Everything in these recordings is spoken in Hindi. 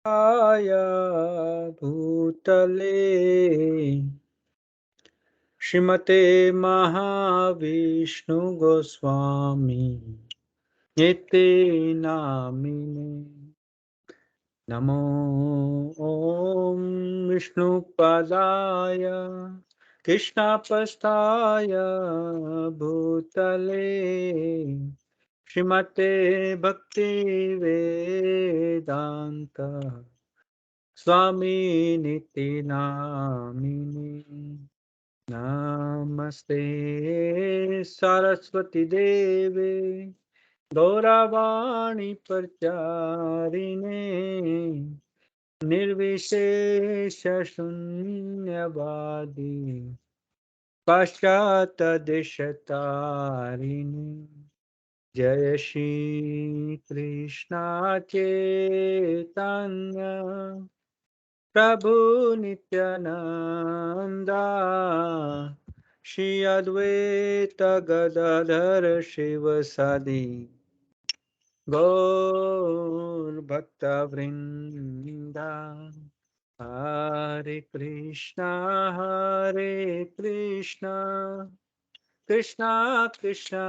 आय भूतले श्रीमते महाविष्णु गोस्वामी इति नामिने। नमो ॐ विष्णुपादाय कृष्णपस्थाय भूतले श्रीमते भक्ति वेदांत स्वामी निति नामिने। नमस्ते सरस्वती देवे गौरवाणी प्रचारिणे निर्विशेष शून्यवादी पाश्चात्यदेशतारिणे। जय श्री कृष्ण चैतन्य प्रभु नित्यानंदा श्री अद्वैत गदाधर शिवसादि गौर भक्तवृंदा। हरे कृष्णा कृष्णा कृष्णा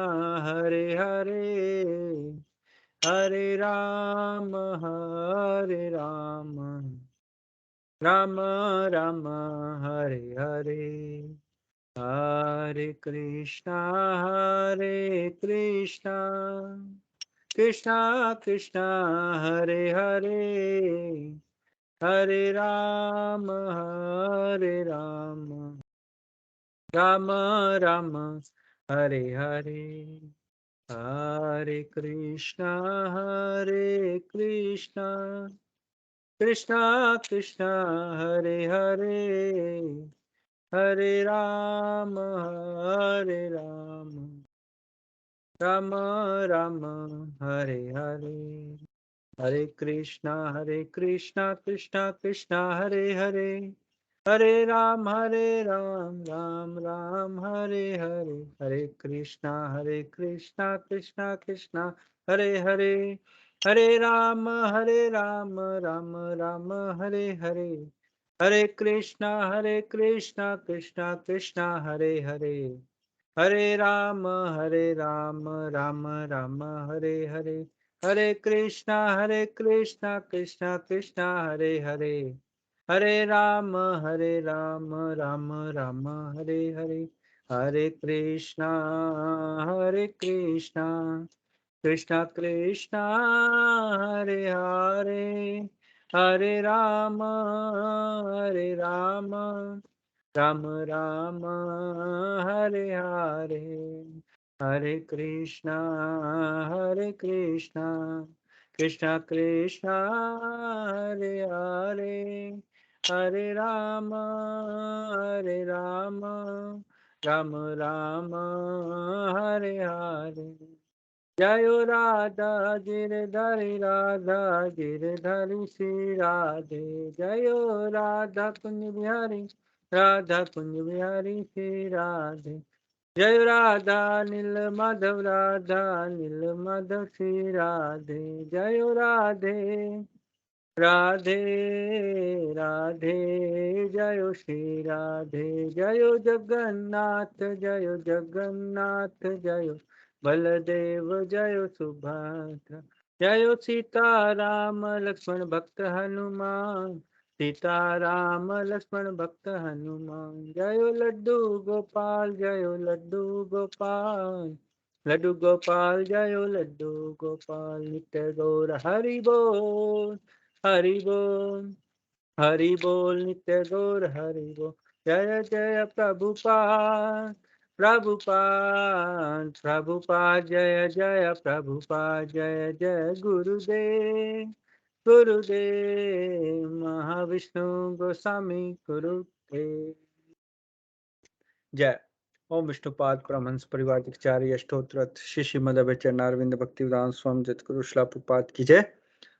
हरे हरे, हरे राम राम राम हरे हरे। हरे कृष्णा कृष्णा कृष्णा हरे हरे, हरे राम राम राम हरे हरे। हरे कृष्णा कृष्णा कृष्णा हरे हरे, हरे राम राम राम हरे हरे। हरे कृष्णा कृष्णा कृष्णा हरे हरे, हरे राम राम राम हरे हरे। हरे कृष्णा कृष्णा कृष्णा हरे हरे, हरे राम राम राम हरे हरे। हरे कृष्णा कृष्णा कृष्णा हरे हरे, हरे राम राम राम हरे हरे। हरे कृष्णा कृष्णा कृष्णा हरे हरे, हरे राम राम राम हरे हरे। हरे कृष्णा कृष्णा कृष्णा हरे हरे, हरे राम राम राम हरे हरे। हरे कृष्णा कृष्णा कृष्णा हरे हरे, हरे राम राम राम हरे हरे। जय राधा गिरधरी राधा गिरधरी श्री राधे। जय राधा कुंज बिहारी राधा कुंज बिहारी श्री राधे। जय राधा नील माधव राधा नील माधव श्री राधे। जय राधे राधे राधे जय श्री राधे। जय जगन्नाथ जय बलदेव जय सुभद्रा। जय सीता राम लक्ष्मण भक्त हनुमान, सीता राम लक्ष्मण भक्त हनुमान। जय लड्डू गोपाल लड्डू गोपाल जय लड्डू गोपाल। नित्य गौर हरि बोल हरि बोल नित्य गौर हरि बोल। जय जय प्रभुपाद जय जय प्रभुपाद जय जय गुरुदेव महाविष्णु गोस्वामी गुरुदेव। जय। ओम विष्णुपाद परमहंस परिवाराचार्य अष्टोत्तर श्री श्रीमद चरणारविंद भक्तिवेदांत स्वामी जगद्गुरु श्रील प्रभुपाद की जय।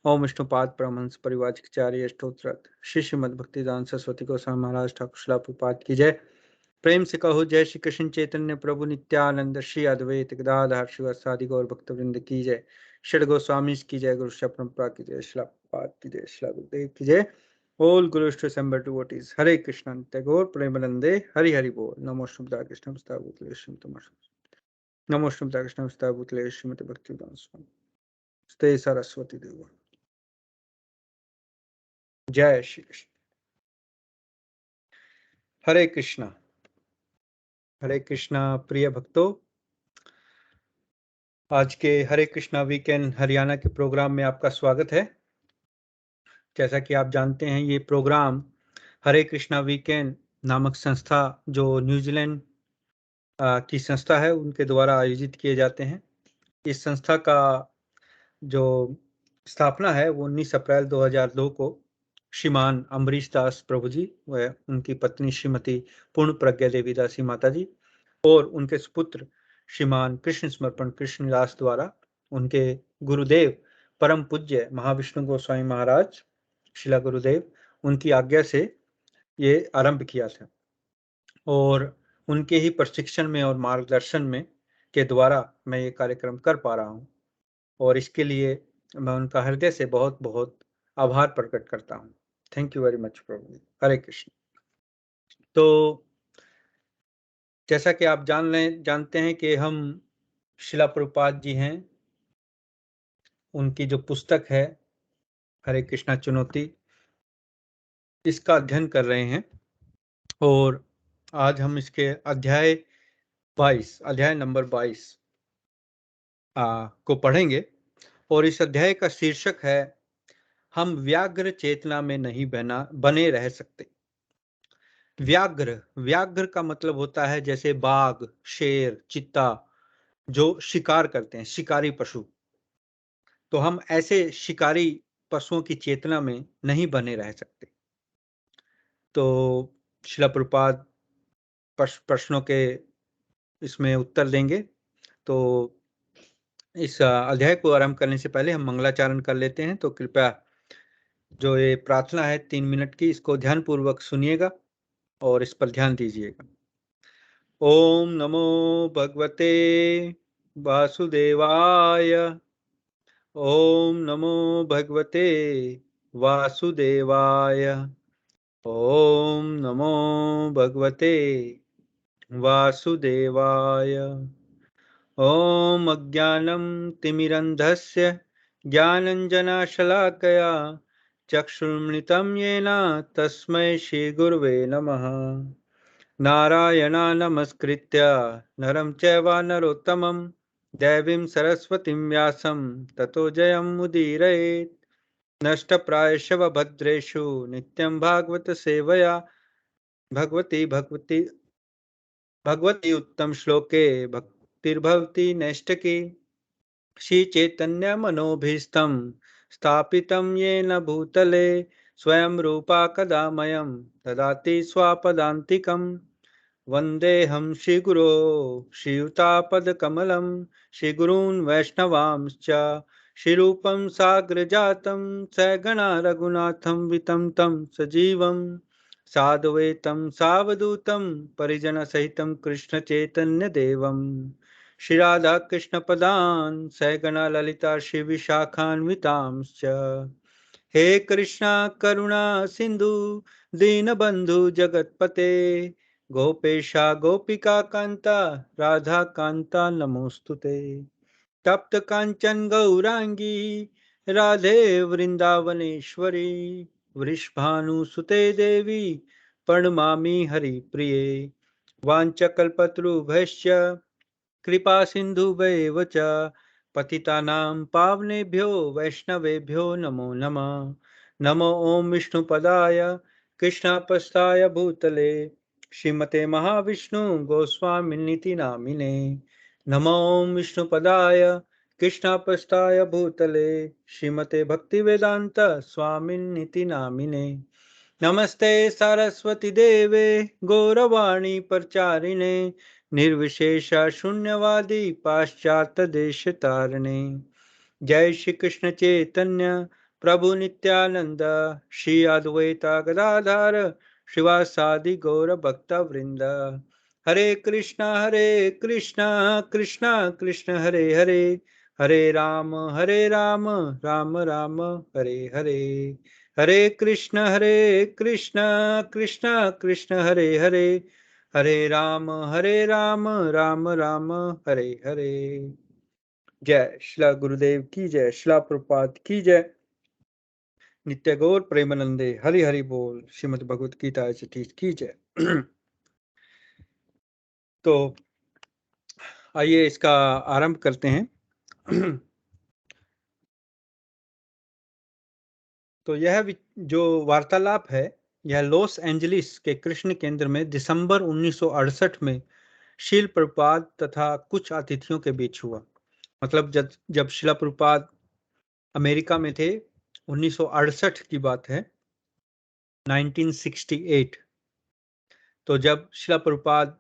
ओम विष्णुपाद परमहंस परिवाराचार्य अष्टोत्तर श्री श्रीमद भक्तिवेदांत सरस्वती गोस्वामी महाराज ठाकुर श्रील प्रभुपाद की जय। प्रेम से कहो जय श्री कृष्ण चैतन्य प्रभु नित्यानंद श्री अद्वैत गदाधर शिवासादि गौर भक्तवृंद की जय। षड गोस्वामी की जय, गुरु शिष्य परंपरा की जय, शिला प्रभुपाद की जय, शिला गुरुदेव की जय। All Guru to assemble devotees. Hare Krishna, Tagore, Premanande, Hari Hari Bol. Namo Shrimata Krishna Vastavutale Shrimata Namo Shrimata Krishna Vastavutale Shrimata Bhaktivedanta Swami. Stay Saraswati Deva. जय श्री कृष्ण। हरे कृष्णा। हरे कृष्णा प्रिय भक्तों, आज के हरे कृष्णा वीकेंड हरियाणा के प्रोग्राम में आपका स्वागत है। जैसा कि आप जानते हैं, ये प्रोग्राम हरे कृष्णा वीकेंड नामक संस्था जो न्यूजीलैंड की संस्था है उनके द्वारा आयोजित किए जाते हैं। इस संस्था का जो स्थापना है वो 19 अप्रैल 2002 को श्रीमान अम्बरीश दास प्रभु जी व उनकी पत्नी श्रीमती पूर्ण प्रज्ञा देवी दासी माता जी और उनके सुपुत्र श्रीमान कृष्ण समर्पण कृष्णदास द्वारा उनके गुरुदेव परम पूज्य महाविष्णु गोस्वामी महाराज शिला गुरुदेव उनकी आज्ञा से ये आरंभ किया था और उनके ही प्रशिक्षण में और मार्गदर्शन में के द्वारा मैं ये कार्यक्रम कर पा रहा हूँ और इसके लिए मैं उनका हृदय से बहुत बहुत आभार प्रकट करता हूँ। थैंक यू वेरी मच प्रभु। हरे कृष्ण। तो जैसा कि आप जानते हैं कि हम शिला प्रभुपाद जी हैं, उनकी जो पुस्तक है हरे कृष्णा चुनौती, इसका अध्ययन कर रहे हैं और आज हम इसके अध्याय नंबर 22 को पढ़ेंगे और इस अध्याय का शीर्षक है हम व्याघ्र चेतना में नहीं बने रह सकते। व्याघ्र का मतलब होता है जैसे बाघ, शेर, चीता जो शिकार करते हैं, शिकारी पशु। तो हम ऐसे शिकारी पशुओं की चेतना में नहीं बने रह सकते। तो शिला प्रभुपाद प्रश्नों के इसमें उत्तर देंगे। तो इस अध्याय को आरंभ करने से पहले हम मंगलाचरण कर लेते हैं। तो कृपया जो ये प्रार्थना है 3 मिनट की, इसको ध्यान पूर्वक सुनिएगा और इस पर ध्यान दीजिएगा। ओम नमो भगवते वासुदेवाय। ओम नमो भगवते वासुदेवाय। ओम नमो भगवते वासुदेवाय। ओम अज्ञानं तिमिरन्धस्य ज्ञानञ्जनशलाकया चक्षुर्मृतं येन तस्मै श्रीगुरवे नमः। नारायणा नमस्कृत्य नरं चैव नरोत्तमं देवीं सरस्वतीं व्यासं ततो जयमुदीरयेत्। नष्टप्रायशव भद्रेषु नित्यं भागवत सेवया भगवती उत्तम श्लोके भक्तिर्भवति नैष्ठिकी। श्रीचैतन्य मनोभीष्टं स्थापितं येन भूतले स्वयं रूपा कदा मह्यं ददाति स्वापदान्तिकम्। वन्देऽहं श्रीगुरो श्रीयुतापदकमलं श्रीगुरून् वैष्णवांश्च श्रीरूपं साग्रजातं सगणा रघुनाथं वितं तं सजीवं साद्वैतं सावधूतं परिजनसहितं कृष्णचैतन्यदेवं श्रीराधा कृष्णपदान् सगणा ललिता श्रीविशाखान्वितांश्च। हे कृष्णा करुणा सिंधु दीनबंधु जगतपते गोपेशा गोपिका कांता राधा कांता नमोस्तुते। तप्त कांचन गौरांगी राधे वृंदावनेश्वरी वृषभानुसुते देवी प्रणमामि हरिप्रिये। वाञ्छकल्पतरुभ्यश्च कृपा सिन्धुभ्येव च पतितानां पावनेभ्यो वैष्णवेभ्यो नमो नमः। नमो ओम विष्णुपदाय कृष्णपस्ताय भूतले श्रीमते महाविष्णु गोस्वामिनीति नामिने। नमो ओम विष्णुपदाय कृष्णपस्ताय भूतले श्रीमते भक्तिवेदांत स्वामिनीति नामिने। नमस्ते सरस्वती देवे गौरवाणी प्रचारिणे निर्विशेष शून्यवादी पाश्चात्य देश तारणे। जय श्री कृष्ण चैतन्य प्रभु नित्यानंद श्री अद्वैता गदाधर शिवासादि गौर भक्त वृंद। हरे कृष्णा कृष्णा कृष्ण हरे हरे हरे राम राम राम हरे हरे, हरे कृष्ण कृष्ण कृष्ण हरे हरे, हरे राम राम राम हरे हरे। जय श्रीला गुरुदेव की जय, श्रीला प्रभुपाद की जय, नित्य गौर प्रेमानंदे हरि हरि बोल, श्रीमद् भगवत गीता की जय। तो आइए इसका आरंभ करते हैं। तो यह जो वार्तालाप है, यह लॉस एंजलिस के कृष्ण केंद्र में दिसंबर 1968 में शील प्रभुपाद तथा कुछ अतिथियों के बीच हुआ। मतलब जब शिला प्रभुपाद अमेरिका में थे, 1968 की बात है, 1968। तो जब शिला प्रभुपाद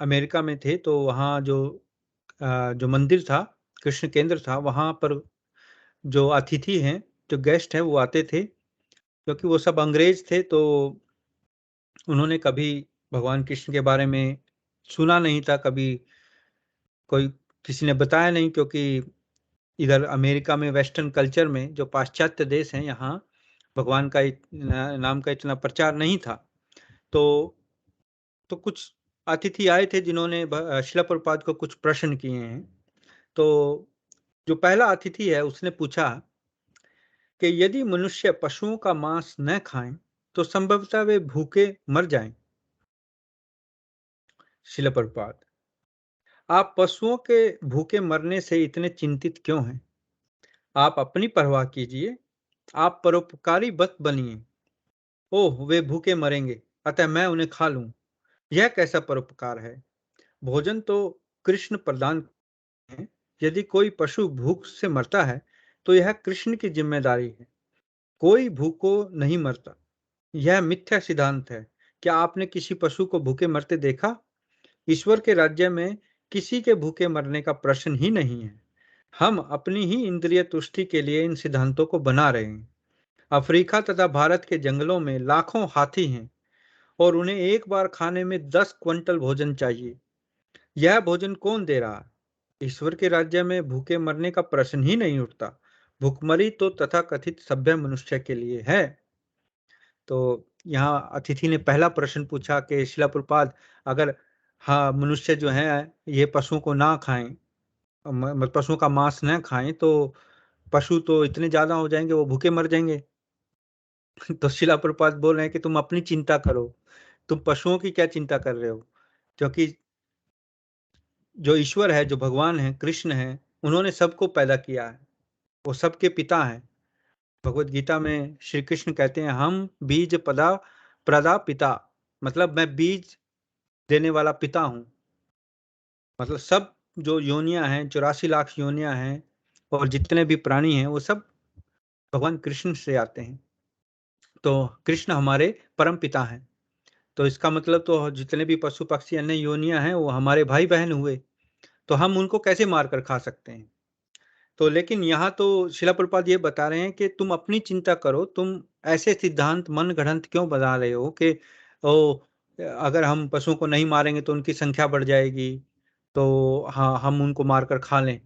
अमेरिका में थे तो वहाँ जो मंदिर था, कृष्ण केंद्र था, वहाँ पर जो अतिथि हैं, जो गेस्ट हैं, वो आते थे, क्योंकि वो सब अंग्रेज थे। तो उन्होंने कभी भगवान कृष्ण के बारे में सुना नहीं था, कभी कोई किसी ने बताया नहीं, क्योंकि इधर अमेरिका में वेस्टर्न कल्चर में, जो पाश्चात्य देश हैं, यहाँ भगवान का नाम का इतना प्रचार नहीं था। तो कुछ अतिथि आए थे जिन्होंने शिला प्रभुपाद को कुछ प्रश्न किए हैं। तो जो पहला अतिथि है, उसने पूछा कि यदि मनुष्य पशुओं का मांस न खाएं तो संभवतः वे भूखे मर जाएं। शिला प्रभुपाद, आप पशुओं के भूखे मरने से इतने चिंतित क्यों हैं? आप अपनी परवाह कीजिए, आप परोपकारी मत बनिए। ओह, वे भूखे मरेंगे, अतः मैं उन्हें खा लूं, यह कैसा परोपकार है? भोजन तो कृष्ण प्रदान है। यदि कोई पशु भूख से मरता है तो यह कृष्ण की जिम्मेदारी है, कोई भूखों नहीं मरता। यह मिथ्या सिद्धांत है। क्या आपने किसी पशु को भूखे मरते देखा? ईश्वर के राज्य में किसी के भूखे मरने का प्रश्न ही नहीं है। हम अपनी ही इंद्रिय तुष्टि के लिए इन सिद्धांतों को बना रहे हैं। अफ्रीका तथा भारत के जंगलों में लाखों हाथी हैं और उन्हें एक बार खाने में 10 क्विंटल भोजन चाहिए। यह भोजन कौन दे रहा है? ईश्वर के राज्य में भूखे मरने का प्रश्न ही नहीं उठता। भूखमरी तो तथाकथित सभ्य मनुष्य के लिए है। तो यहाँ अतिथि ने पहला प्रश्न पूछा कि शिला प्रभुपाद, अगर हाँ मनुष्य जो है ये पशुओं को ना खाएं, पशुओं का मांस न खाएं, तो पशु तो इतने ज्यादा हो जाएंगे, वो भूखे मर जाएंगे। तो शिला प्रभुपाद बोल रहे हैं कि तुम अपनी चिंता करो, तुम पशुओं की क्या चिंता कर रहे हो? क्योंकि जो ईश्वर है, जो भगवान है, कृष्ण है, उन्होंने सबको पैदा किया है, वो सबके पिता हैं। भगवत गीता में श्री कृष्ण कहते हैं, हम बीज पदा प्रदा पिता, मतलब मैं बीज देने वाला पिता हूँ। मतलब सब जो योनियां हैं, 84 लाख योनियां हैं, और जितने भी प्राणी हैं, वो सब भगवान कृष्ण से आते हैं। तो कृष्ण हमारे परम पिता हैं। तो इसका मतलब तो जितने भी पशु पक्षी अन्य योनियां हैं, वो हमारे भाई बहन हुए। तो हम उनको कैसे मार कर खा सकते हैं? तो लेकिन यहाँ तो शिला प्रभुपाद ये बता रहे हैं कि तुम अपनी चिंता करो, तुम ऐसे सिद्धांत मन गढ़ंत क्यों बना रहे हो कि ओ, अगर हम पशुओं को नहीं मारेंगे तो उनकी संख्या बढ़ जाएगी, तो हाँ हम उनको मारकर खा लें।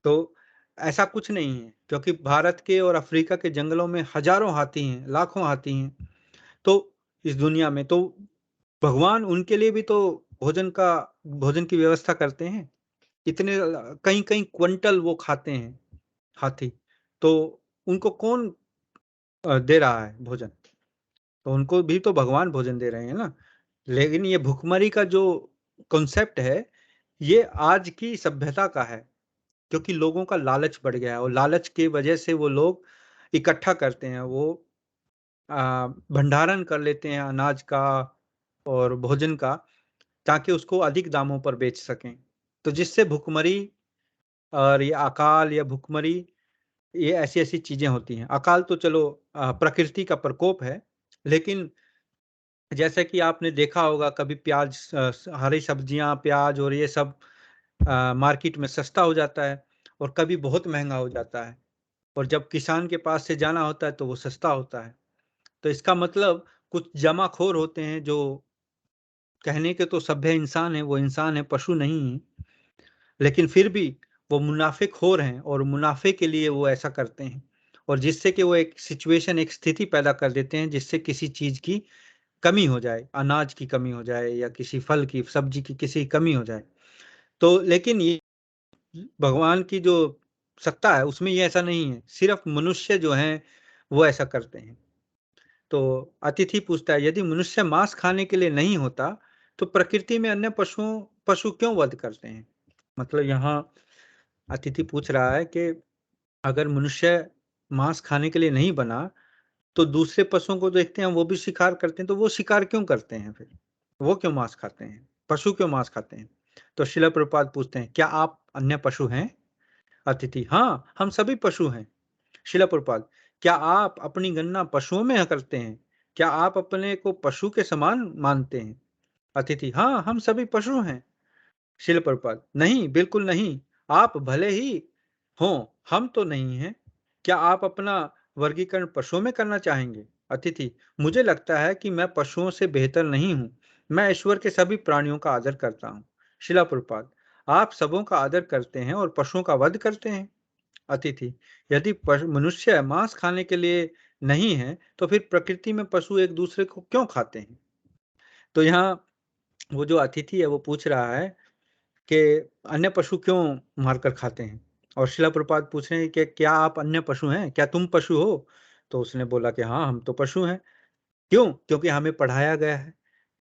तो ऐसा कुछ नहीं है, क्योंकि भारत के और अफ्रीका के जंगलों में हजारों हाथी हैं, लाखों हाथी हैं। तो इस दुनिया में तो भगवान उनके लिए भी तो भोजन की व्यवस्था करते हैं। इतने कई कई क्विंटल वो खाते हैं हाथी। तो उनको कौन दे रहा है भोजन? तो उनको भी तो भगवान भोजन दे रहे हैं ना। लेकिन ये भुखमरी का जो कॉन्सेप्ट है, ये आज की सभ्यता का है, क्योंकि लोगों का लालच बढ़ गया है, और लालच की वजह से वो लोग इकट्ठा करते हैं, वो भंडारण कर लेते हैं अनाज का और भोजन का, ताकि उसको अधिक दामों पर बेच सकें। तो जिससे भुखमरी और ये अकाल या भुखमरी, ये ऐसी ऐसी चीजें होती हैं। अकाल तो चलो प्रकृति का प्रकोप है, लेकिन जैसे कि आपने देखा होगा, कभी प्याज, हरी सब्जियां, प्याज और ये सब मार्केट में सस्ता हो जाता है, और कभी बहुत महंगा हो जाता है, और जब किसान के पास से जाना होता है तो वो सस्ता होता है। तो इसका मतलब कुछ जमाखोर होते हैं, जो कहने के तो सभ्य इंसान है, वो इंसान है, पशु नहीं है, लेकिन फिर भी वो मुनाफिकखोर हैं और मुनाफे के लिए वो ऐसा करते हैं, और जिससे कि वो एक सिचुएशन, एक स्थिति पैदा कर देते हैं जिससे किसी चीज की कमी हो जाए, अनाज की कमी हो जाए या किसी फल की, सब्जी की किसी की कमी हो जाए। तो लेकिन ये भगवान की जो सत्ता है उसमें ये ऐसा नहीं है, सिर्फ मनुष्य जो हैं वो ऐसा करते हैं। तो अतिथि पूछता है, यदि मनुष्य मांस खाने के लिए नहीं होता तो प्रकृति में अन्य पशु क्यों वध करते हैं? मतलब यहाँ अतिथि पूछ रहा है कि अगर मनुष्य मांस खाने के लिए नहीं बना तो दूसरे पशुओं को देखते हैं वो भी शिकार करते हैं, तो वो शिकार क्यों करते हैं फिर? वो क्यों मांस खाते हैं? पशु क्यों मांस खाते हैं? तो शिला प्रभुपाद पूछते हैं, क्या आप अन्य पशु हैं? अतिथि, हाँ, हम सभी पशु हैं। शिला प्रभुपाद, क्या आप अपनी गणना पशुओं में करते हैं? क्या आप अपने को पशु के समान मानते हैं? अतिथि, हाँ, हम सभी पशु हैं। शिला प्रभुपाद, नहीं, बिल्कुल नहीं। आप भले ही हों, हम तो नहीं हैं। क्या आप अपना वर्गीकरण पशुओं में करना चाहेंगे? अतिथि, मुझे लगता है कि मैं पशुओं से बेहतर नहीं हूँ। मैं ईश्वर के सभी प्राणियों का आदर करता हूँ। शिला प्रभुपाद, आप सबों का आदर करते हैं और पशुओं का वध करते हैं। अतिथि, यदि मनुष्य मांस खाने के लिए नहीं है तो फिर प्रकृति में पशु एक दूसरे को क्यों खाते हैं? तो यहाँ वो जो अतिथि है वो पूछ रहा है कि अन्य पशु क्यों मारकर खाते हैं? और शिला प्रभुपाद पूछ रहे हैं कि क्या आप अन्य पशु हैं? क्या तुम पशु हो? तो उसने बोला कि हाँ, हम तो पशु हैं। क्यों? क्योंकि हमें पढ़ाया गया है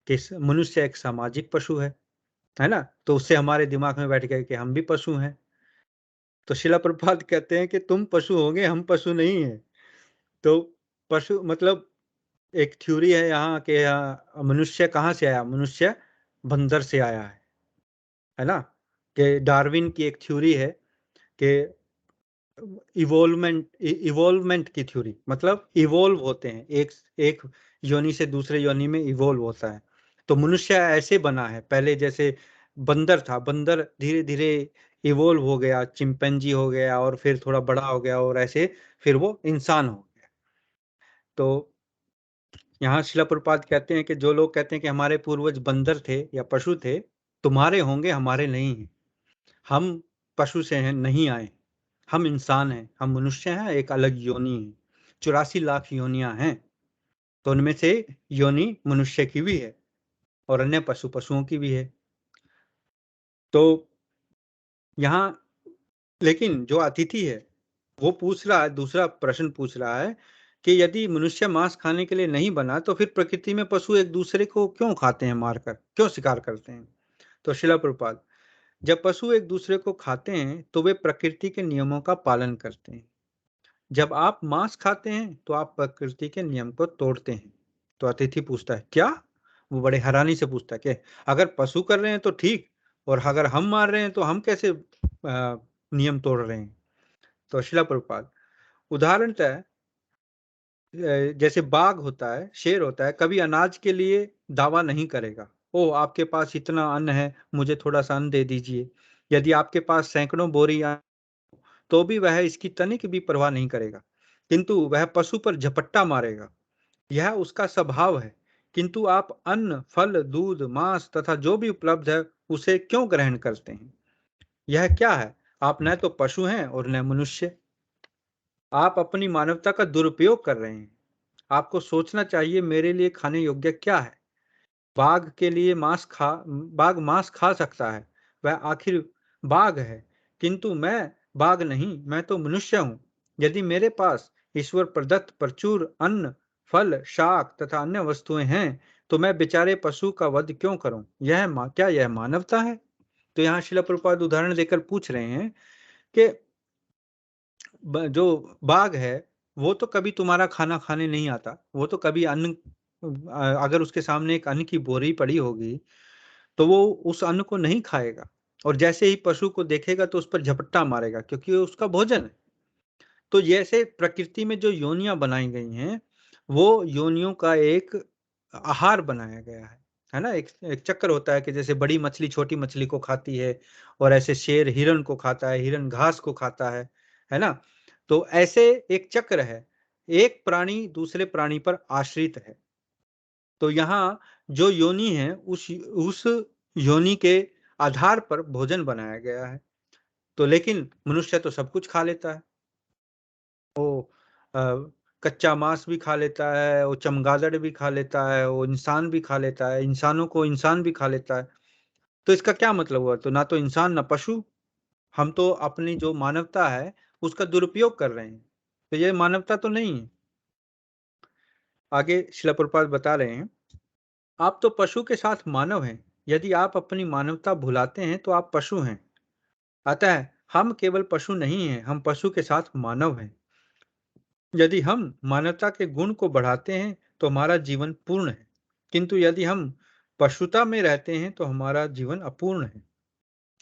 कि मनुष्य एक सामाजिक पशु है ना? तो उससे हमारे दिमाग में बैठ गया कि हम भी पशु हैं। तो शिला प्रभुपाद कहते हैं कि तुम पशु होंगे, हम पशु नहीं हैं। तो पशु मतलब एक थ्योरी है यहाँ कि मनुष्य कहाँ से आया? मनुष्य बंदर से आया है ना? कि डार्विन की एक थ्योरी है कि इवोल्वमेंट की थ्योरी, मतलब इवोल्व होते हैं, एक एक योनि से दूसरे योनि में इवोल्व होता है। तो मनुष्य ऐसे बना है, पहले जैसे बंदर था, बंदर धीरे धीरे इवोल्व हो गया, चिंपैंजी हो गया और फिर थोड़ा बड़ा हो गया और ऐसे फिर वो इंसान हो गया। तो यहाँ शिला प्रभुपाद कहते हैं कि जो लोग कहते हैं कि हमारे पूर्वज बंदर थे या पशु थे, तुम्हारे होंगे, हमारे नहीं हैं। हम पशु से हैं, नहीं आए। हम इंसान हैं, हम मनुष्य हैं, एक अलग योनि है। 84 लाख योनियां हैं, तो उनमें से योनि मनुष्य की भी है और अन्य पशुओं की भी है। तो यहाँ लेकिन जो अतिथि है वो पूछ रहा है, दूसरा प्रश्न पूछ रहा है कि यदि मनुष्य मांस खाने के लिए नहीं बना तो फिर प्रकृति में पशु एक दूसरे को क्यों खाते हैं, मारकर क्यों शिकार करते हैं? तो शिला प्रभुपाद, जब पशु एक दूसरे को खाते हैं तो वे प्रकृति के नियमों का पालन करते हैं। जब आप मांस खाते हैं तो आप प्रकृति के नियम को तोड़ते हैं। तो अतिथि पूछता है, क्या? वो बड़े हैरानी से पूछता है कि अगर पशु कर रहे हैं तो ठीक, और अगर हम मार रहे हैं तो हम कैसे नियम तोड़ रहे हैं? तो शिला प्रभुपाद, उदाहरणतः जैसे बाघ होता है, शेर होता है, कभी अनाज के लिए दावा नहीं करेगा, ओ आपके पास इतना अन्न है, मुझे थोड़ा सा अन्न दे दीजिए। यदि आपके पास सैकड़ों बोरी तो भी वह इसकी तनिक भी परवाह नहीं करेगा, किंतु वह पशु पर झपट्टा मारेगा। यह उसका स्वभाव है। किंतु आप अन्न, फल, दूध, मांस तथा जो भी उपलब्ध है उसे क्यों ग्रहण करते हैं? यह क्या है? आप न तो पशु हैं और न मनुष्य। आप अपनी मानवता का दुरुपयोग कर रहे हैं। आपको सोचना चाहिए मेरे लिए खाने योग्य क्या है। बाघ मांस खा सकता है, वह आखिर बाघ है, किंतु मैं बाघ नहीं, मैं तो मनुष्य हूँ। यदि मेरे पास ईश्वर प्रदत्त प्रचुर अन्न, फल, शाक तथा अन्य वस्तुएं हैं तो मैं बेचारे पशु का वध क्यों करूं? क्या यह मानवता है? तो यहाँ शिला प्रभुपाद उदाहरण देकर पूछ रहे हैं कि जो बाघ है वो तो कभी तुम्हारा खाना खाने नहीं आता, वो तो कभी अन्न अगर उसके सामने एक अन्न की बोरी पड़ी होगी तो वो उस अन्न को नहीं खाएगा, और जैसे ही पशु को देखेगा तो उस पर झपट्टा मारेगा क्योंकि वो उसका भोजन है। तो जैसे प्रकृति में जो योनियां बनाई गई हैं वो योनियों का एक आहार बनाया गया है ना? एक चक्कर होता है कि जैसे बड़ी मछली छोटी मछली को खाती है, और ऐसे शेर हिरण को खाता है, हिरण घास को खाता है ना? तो ऐसे एक चक्र है, एक प्राणी दूसरे प्राणी पर आश्रित है। तो यहाँ जो योनि है उस योनि के आधार पर भोजन बनाया गया है। तो लेकिन मनुष्य तो सब कुछ खा लेता है। वो कच्चा मांस भी खा लेता है, वो चमगादड़ भी खा लेता है, वो इंसान भी खा लेता है, इंसानों को इंसान भी खा लेता है। तो इसका क्या मतलब हुआ? तो ना तो इंसान ना पशु, हम तो अपनी जो मानवता है उसका दुरुपयोग कर रहे हैं। तो ये मानवता तो नहीं है। आगे शिला प्रभुपाद बता रहे हैं, आप तो पशु के साथ मानव हैं। यदि आप अपनी मानवता भुलाते हैं तो आप पशु हैं। अतः हम केवल पशु नहीं हैं, हम पशु के साथ मानव हैं। यदि हम मानवता के गुण को बढ़ाते हैं तो हमारा जीवन पूर्ण है, किंतु यदि हम पशुता में रहते हैं तो हमारा जीवन अपूर्ण है।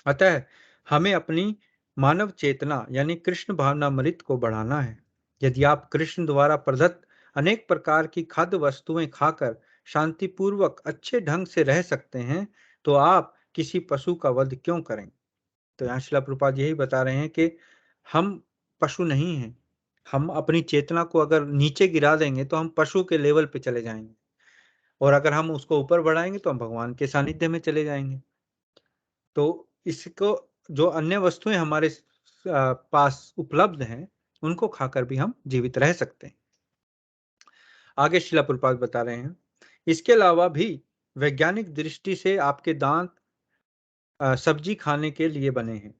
अतः हमें अपनी मानव चेतना यानी कृष्ण भावनामृत को बढ़ाना है। यदि आप कृष्ण द्वारा प्रदत्त अनेक प्रकार की खाद्य वस्तुएं खाकर शांतिपूर्वक अच्छे ढंग से रह सकते हैं, तो आप किसी पशु का वध क्यों करें? तो यहाँ शिला प्रभुपाद यही बता रहे हैं कि हम पशु नहीं हैं। हम अपनी चेतना को अगर नीचे गिरा देंगे तो हम पशु के लेवल पे चले जाएंगे, और अगर हम उसको ऊपर बढ़ाएंगे तो हम भगवान के सानिध्य में चले जाएंगे। तो इसको, जो अन्य वस्तुएं हमारे पास उपलब्ध हैं, उनको खाकर भी हम जीवित रह सकते हैं। आगे शिला प्रभुपाद बता रहे हैं, इसके अलावा भी वैज्ञानिक दृष्टि से आपके दांत सब्जी खाने के लिए बने हैं।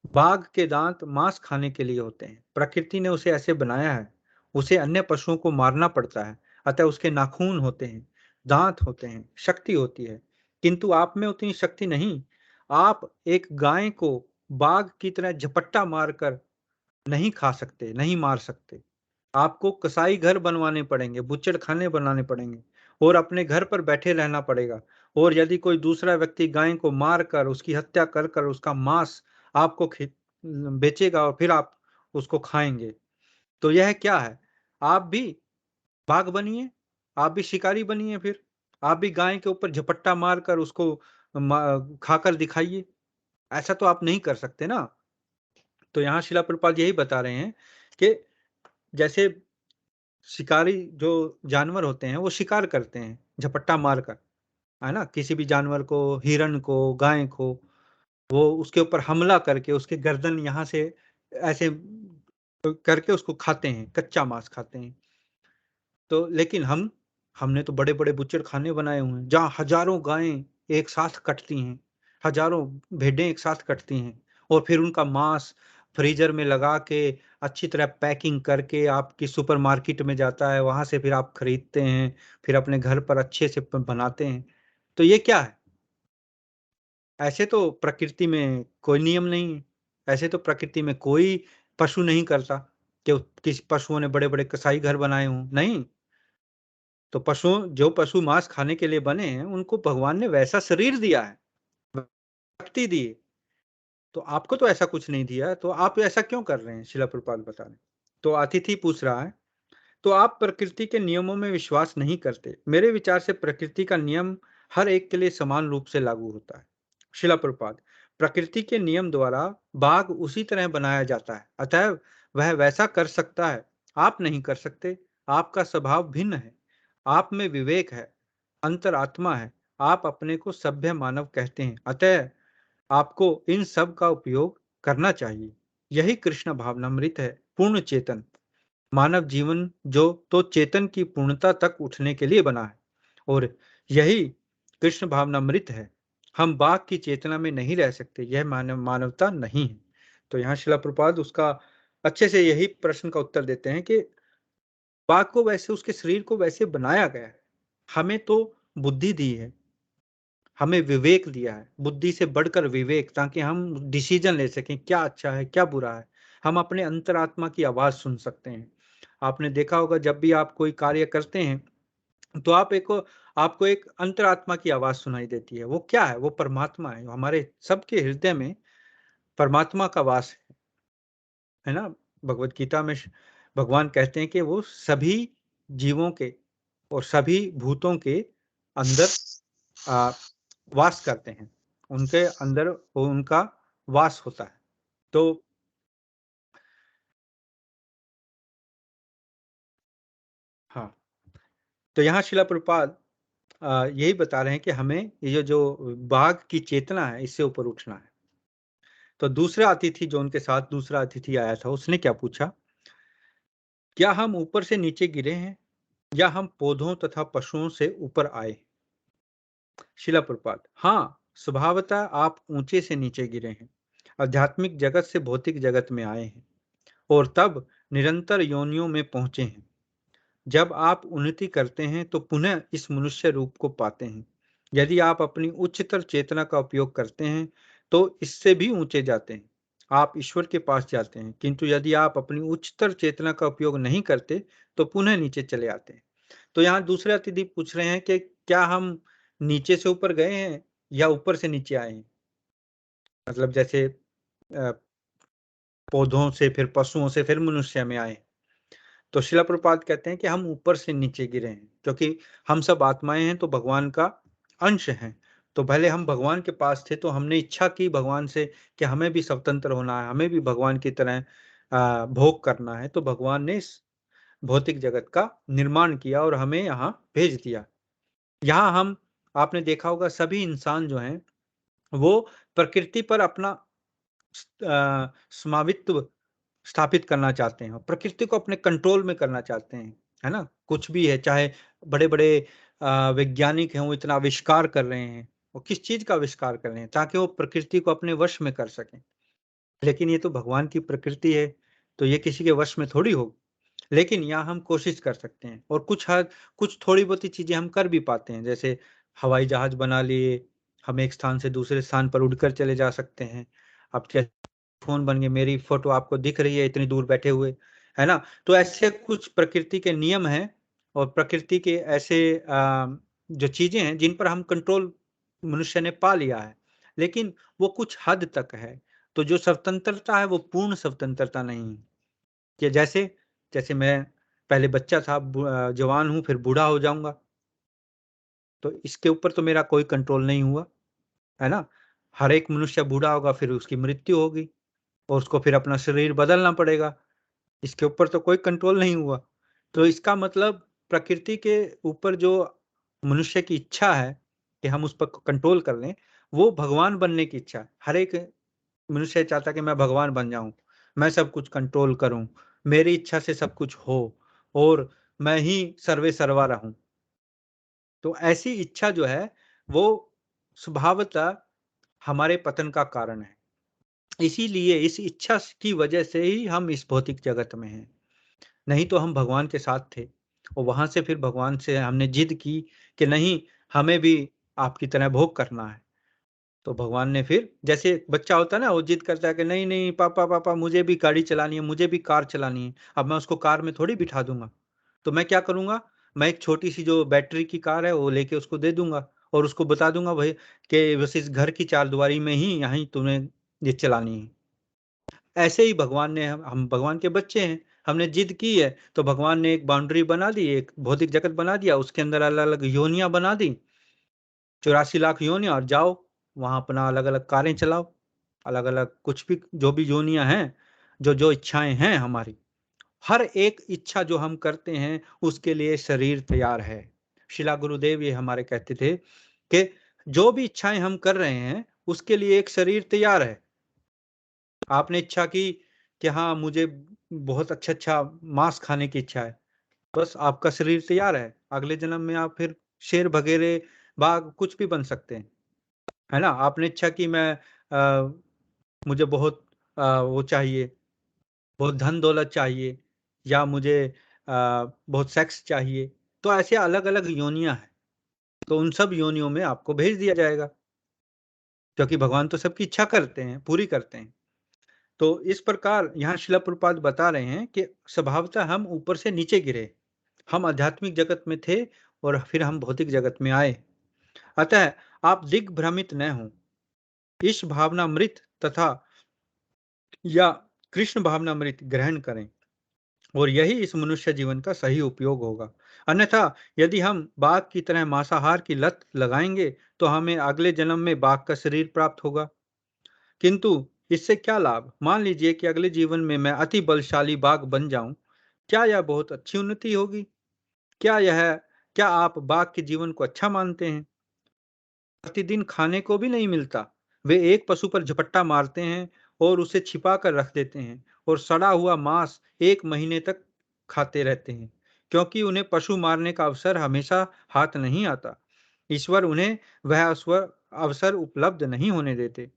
बाघ के दांत मांस खाने के लिए होते हैं। प्रकृति ने उसे ऐसे बनाया है। उसे अन्य पशुओं को मारना पड़ता है, अतः उसके नाखून होते हैं, दांत होते हैं, शक्ति होती है। किंतु आप में उतनी शक्ति नहीं। आप एक गाय को बाघ की तरह झपट्टा मारकर नहीं खा सकते, नहीं मार सकते। आपको कसाई घर बनवाने पड़ेंगे, बुच्चड़ खाने बनाने पड़ेंगे, और अपने घर पर बैठे रहना पड़ेगा। और यदि कोई दूसरा व्यक्ति गाय को मारकर उसकी हत्या कर कर उसका मांस आपको बेचेगा और फिर आप उसको खाएंगे, तो यह क्या है? आप भी बाघ बनिए, आप भी शिकारी बनिए, फिर आप भी गाय के ऊपर झपट्टा मारकर उसको खाकर दिखाइए। ऐसा तो आप नहीं कर सकते ना। तो यहाँ शिला प्रभुपाद यही बता रहे हैं कि जैसे शिकारी जो जानवर होते हैं वो शिकार करते हैं झपट्टा मारकर, है ना, किसी भी जानवर को, हिरण को, गाय को, वो उसके ऊपर हमला करके उसके गर्दन यहाँ से ऐसे करके उसको खाते हैं, कच्चा मांस खाते हैं। तो लेकिन हमने तो बड़े बड़े बुच्चड़ खाने बनाए हुए हैं जहाँ हजारों गायें एक साथ कटती हैं, हजारों भेड़ें एक साथ कटती हैं, और फिर उनका मांस फ्रीजर में लगा के अच्छी तरह पैकिंग करके आपकी सुपरमार्केट में जाता है, वहां से फिर आप खरीदते हैं, फिर अपने घर पर अच्छे से बनाते हैं। तो ये क्या है? ऐसे तो प्रकृति में कोई नियम नहीं है। ऐसे तो प्रकृति में कोई पशु नहीं करता कि किसी पशुओं ने बड़े बड़े कसाई घर बनाए हों, नहीं। तो जो पशु मांस खाने के लिए बने हैं उनको भगवान ने वैसा शरीर दिया है, शक्ति दी है। तो आपको तो ऐसा कुछ नहीं दिया, तो आप ऐसा क्यों कर रहे हैं? शिला प्रभुपाद बता रहे हैं। तो अतिथि पूछ रहा है, तो आप प्रकृति के नियमों में विश्वास नहीं करते। मेरे विचार से प्रकृति का नियम हर एक के लिए समान रूप से लागू होता है। शिला प्रभुपाद, प्रकृति के नियम द्वारा बाघ उसी तरह बनाया जाता है, अतः वह वैसा कर सकता है, आप नहीं कर सकते। आपका स्वभाव भिन्न है, आप में विवेक है, अंतरात्मा है। आप अपने को सभ्य मानव कहते हैं, अतः आपको इन सब का उपयोग करना चाहिए। यही कृष्ण भावनामृत है, पूर्ण चेतन मानव जीवन जो तो चेतन की पूर्णता तक उठने के लिए बना है, और यही कृष्ण भावनामृत है। हम बाघ की चेतना में नहीं रह सकते, यह मानवता नहीं है। तो यहाँ शिला प्रभुपाद उसका अच्छे से यही प्रश्न का उत्तर देते हैं कि बाघ को वैसे, उसके शरीर को वैसे बनाया गया है। हमें तो बुद्धि दी है, हमें विवेक दिया है, बुद्धि से बढ़कर विवेक, ताकि हम डिसीजन ले सकें क्या अच्छा है क्या बुरा है। हम अपने अंतरात्मा की आवाज सुन सकते हैं। आपने देखा होगा जब भी आप कोई कार्य करते हैं तो आपको एक अंतरात्मा की आवाज सुनाई देती है। वो क्या है? वो परमात्मा है। हमारे सबके हृदय में परमात्मा का वास है ना। भगवत गीता में भगवान कहते हैं कि वो सभी जीवों के और सभी भूतों के अंदर वास करते हैं, उनके अंदर उनका वास होता है। तो हाँ, तो यहाँ शिला प्रभुपाद यही बता रहे हैं कि हमें ये जो बाघ की चेतना है इससे ऊपर उठना है। तो दूसरा अतिथि जो उनके साथ दूसरा अतिथि आया था, उसने क्या पूछा, क्या हम ऊपर से नीचे गिरे हैं या हम पौधों तथा पशुओं से ऊपर आए? शिला प्रपात, हाँ, स्वभावतः आप ऊंचे से नीचे गिरे हैं, आध्यात्मिक जगत से भौतिक जगत में आए हैं और तब निरंतर योनियों में पहुंचे हैं। जब आप उन्नति करते हैं तो पुनः इस मनुष्य रूप को पाते हैं। यदि आप अपनी उच्चतर चेतना का उपयोग करते हैं तो इससे भी ऊंचे जाते हैं, आप ईश्वर के पास जाते हैं। किंतु यदि आप अपनी उच्चतर चेतना का उपयोग नहीं करते तो पुनः नीचे चले आते हैं। तो यहाँ दूसरे अतिथि पूछ रहे हैं कि क्या हम नीचे से ऊपर गए हैं या ऊपर से नीचे आए हैं? मतलब जैसे पौधों से, फिर पशुओं से, फिर मनुष्य में आए। तो शिला प्रभुपाद कहते हैं कि हम ऊपर से नीचे गिरे हैं, क्योंकि हम सब आत्माएं हैं तो भगवान का अंश हैं। तो पहले हम भगवान के पास थे तो हमने इच्छा की भगवान से कि हमें भी स्वतंत्र होना है, हमें भी भगवान की तरह भोग करना है। तो भगवान ने इस भौतिक जगत का निर्माण किया और हमें यहाँ भेज दिया। यहाँ हम, आपने देखा होगा, सभी इंसान जो हैं वो प्रकृति पर अपना स्वामित्व स्थापित करना चाहते हैं, प्रकृति को अपने कंट्रोल में करना चाहते हैं, है ना? कुछ भी है, चाहे बड़े-बड़े वैज्ञानिक हैं, वो इतना आविष्कार कर रहे हैं, वो किस चीज़ का आविष्कार कर रहे हैं? ताकि वो प्रकृति को अपने वश में कर सकें। लेकिन ये तो भगवान की प्रकृति है, तो ये किसी के वश में थोड़ी होगी। लेकिन यहाँ हम कोशिश कर सकते हैं और कुछ थोड़ी बहुत ही चीज़ें हम कर भी पाते हैं, जैसे हवाई जहाज़ बना लिए, हम एक स्थान से दूसरे स्थान पर उड़कर चले जा सकते हैं। अब क्या फ़ोन बन गए, मेरी फ़ोटो आपको दिख रही है इतनी दूर बैठे हुए, है ना? तो ऐसे कुछ प्रकृति के नियम हैं और प्रकृति के ऐसे जो चीज़ें हैं जिन पर हम कंट्रोल मनुष्य ने पा लिया है, लेकिन वो कुछ हद तक है। तो जो स्वतंत्रता है वो पूर्ण स्वतंत्रता नहीं है। कि जैसे जैसे मैं पहले बच्चा था, जवान हूँ, फिर बूढ़ा हो जाऊँगा, तो इसके ऊपर तो मेरा कोई कंट्रोल नहीं हुआ, है ना? हर एक मनुष्य बूढ़ा होगा, फिर उसकी मृत्यु होगी और उसको फिर अपना शरीर बदलना पड़ेगा। इसके ऊपर तो कोई कंट्रोल नहीं हुआ। तो इसका मतलब प्रकृति के ऊपर जो मनुष्य की इच्छा है कि हम उस पर कंट्रोल कर लें, वो भगवान बनने की इच्छा है। हर एक मनुष्य चाहता है कि मैं भगवान बन जाऊँ, मैं सब कुछ कंट्रोल करूँ, मेरी इच्छा से सब कुछ हो और मैं ही सर्वे सर्वा रहूँ। तो ऐसी इच्छा जो है, वो स्वभावतः हमारे पतन का कारण है। इसीलिए इस इच्छा की वजह से ही हम इस भौतिक जगत में हैं। नहीं तो हम भगवान के साथ थे और वहाँ से फिर भगवान से हमने जिद की कि नहीं, हमें भी आपकी तरह भोग करना है। तो भगवान ने फिर, जैसे एक बच्चा होता है ना, वो जिद करता है कि नहीं, नहीं पापा, पापा मुझे भी गाड़ी चलानी है, मुझे भी कार चलानी है। अब मैं उसको कार में थोड़ी बिठा दूँगा। तो मैं क्या करूँगा, मैं एक छोटी-सी जो बैटरी की कार है वो लेके उसको दे दूँगा और उसको बता दूँगा भई कि बस इस घर की चारदीवारी में ही यहीं तुम्हें ये चलानी है। ऐसे ही भगवान ने, हम भगवान के बच्चे हैं, हमने जिद की है, तो भगवान ने एक बाउंड्री बना दी, एक भौतिक जगत बना दिया, उसके अंदर अलग-अलग योनियाँ बना दी, 84 लाख योनियाँ, और जाओ, वहाँ अपना अलग-अलग कारें चलाओ, अलग-अलग कुछ भी जो भी योनियाँ हैं, जो-जो इच्छाएँ हैं हमारी, हर एक इच्छा जो हम करते हैं, उसके लिए शरीर तैयार है। शिला गुरुदेव ये हमारे कहते थे कि जो भी इच्छाएँ हम कर रहे हैं, उसके लिए एक शरीर तैयार है। आपने इच्छा की कि हाँ, मुझे बहुत अच्छा-अच्छा मांस खाने की इच्छा है। बस आपका शरीर तैयार है। अगले जन्म में आप फिर शेर, बघेरे, बाघ कुछ भी बन सकते हैं। है ना? आपने इच्छा की मैं मुझे बहुत वो चाहिए, बहुत धन-दौलत चाहिए या मुझे बहुत सेक्स चाहिए। तो ऐसे अलग-अलग योनियाँ हैं। तो उन सब योनियों में आपको भेज दिया जाएगा। क्योंकि भगवान तो सबकी इच्छा करते हैं, पूरी करते हैं। तो इस प्रकार यहाँ शिला प्रभुपाद बता रहे हैं कि स्वभावतः हम ऊपर से नीचे गिरे। हम आध्यात्मिक जगत में थे और फिर हम भौतिक जगत में आए। अतः आप दिग्भ्रमित न हों। इस भावनामृत तथा या कृष्ण भावनामृत ग्रहण करें और यही इस मनुष्य जीवन का सही उपयोग होगा। अन्यथा यदि हम बाघ की तरह मांसाहार की लत लगाएंगे तो हमें अगले जन्म में बाघ का शरीर प्राप्त होगा। किंतु इससे क्या लाभ? मान लीजिए कि अगले जीवन में मैं अति बलशाली बाघ बन जाऊं, क्या यह बहुत अच्छी उन्नति होगी? क्या यह क्या आप बाघ के जीवन को अच्छा मानते हैं? प्रतिदिन खाने को भी नहीं मिलता, वे एक पशु पर झपट्टा मारते हैं और उसे छिपा कर रख देते हैं और सड़ा हुआ मांस 1 महीने तक खाते रहते हैं, क्योंकि उन्हें पशु मारने का अवसर हमेशा हाथ नहीं आता। ईश्वर उन्हें वह अवसर उपलब्ध नहीं होने देते।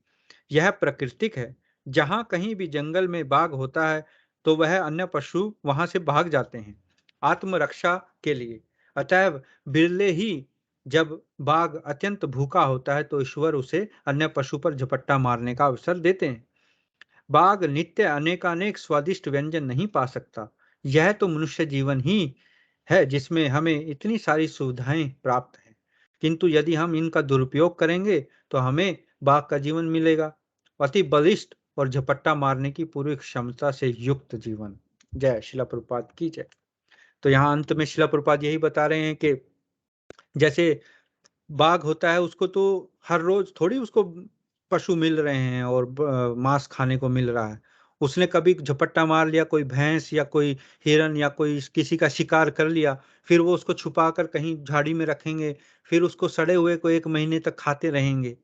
यह प्राकृतिक है। जहाँ कहीं भी जंगल में बाघ होता है, तो वह अन्य पशु वहां से भाग जाते हैं आत्मरक्षा के लिए। अतएव बिरले ही जब बाघ अत्यंत भूखा होता है, तो ईश्वर उसे अन्य पशु पर झपट्टा मारने का अवसर देते हैं। बाघ नित्य अनेकानेक स्वादिष्ट व्यंजन नहीं पा सकता। यह तो मनुष्य जीवन ही है जिसमें हमें इतनी सारी सुविधाएं प्राप्त हैं, किंतु यदि हम इनका दुरुपयोग करेंगे तो हमें बाघ का जीवन मिलेगा, अति बलिष्ठ और झपट्टा मारने की पूरी क्षमता से युक्त जीवन। जय शिला प्रभुपाद की जय। तो यहाँ अंत में शिला प्रभुपाद यही बता रहे हैं कि जैसे बाघ होता है, उसको तो हर रोज थोड़ी उसको पशु मिल रहे हैं और मांस खाने को मिल रहा है। उसने कभी झपट्टा मार लिया, कोई भैंस या कोई हिरन या कोई किसी का शिकार कर लिया, फिर वो उसको छुपा कर कहीं झाड़ी में रखेंगे, फिर उसको सड़े हुए को 1 महीने तक खाते रहेंगे।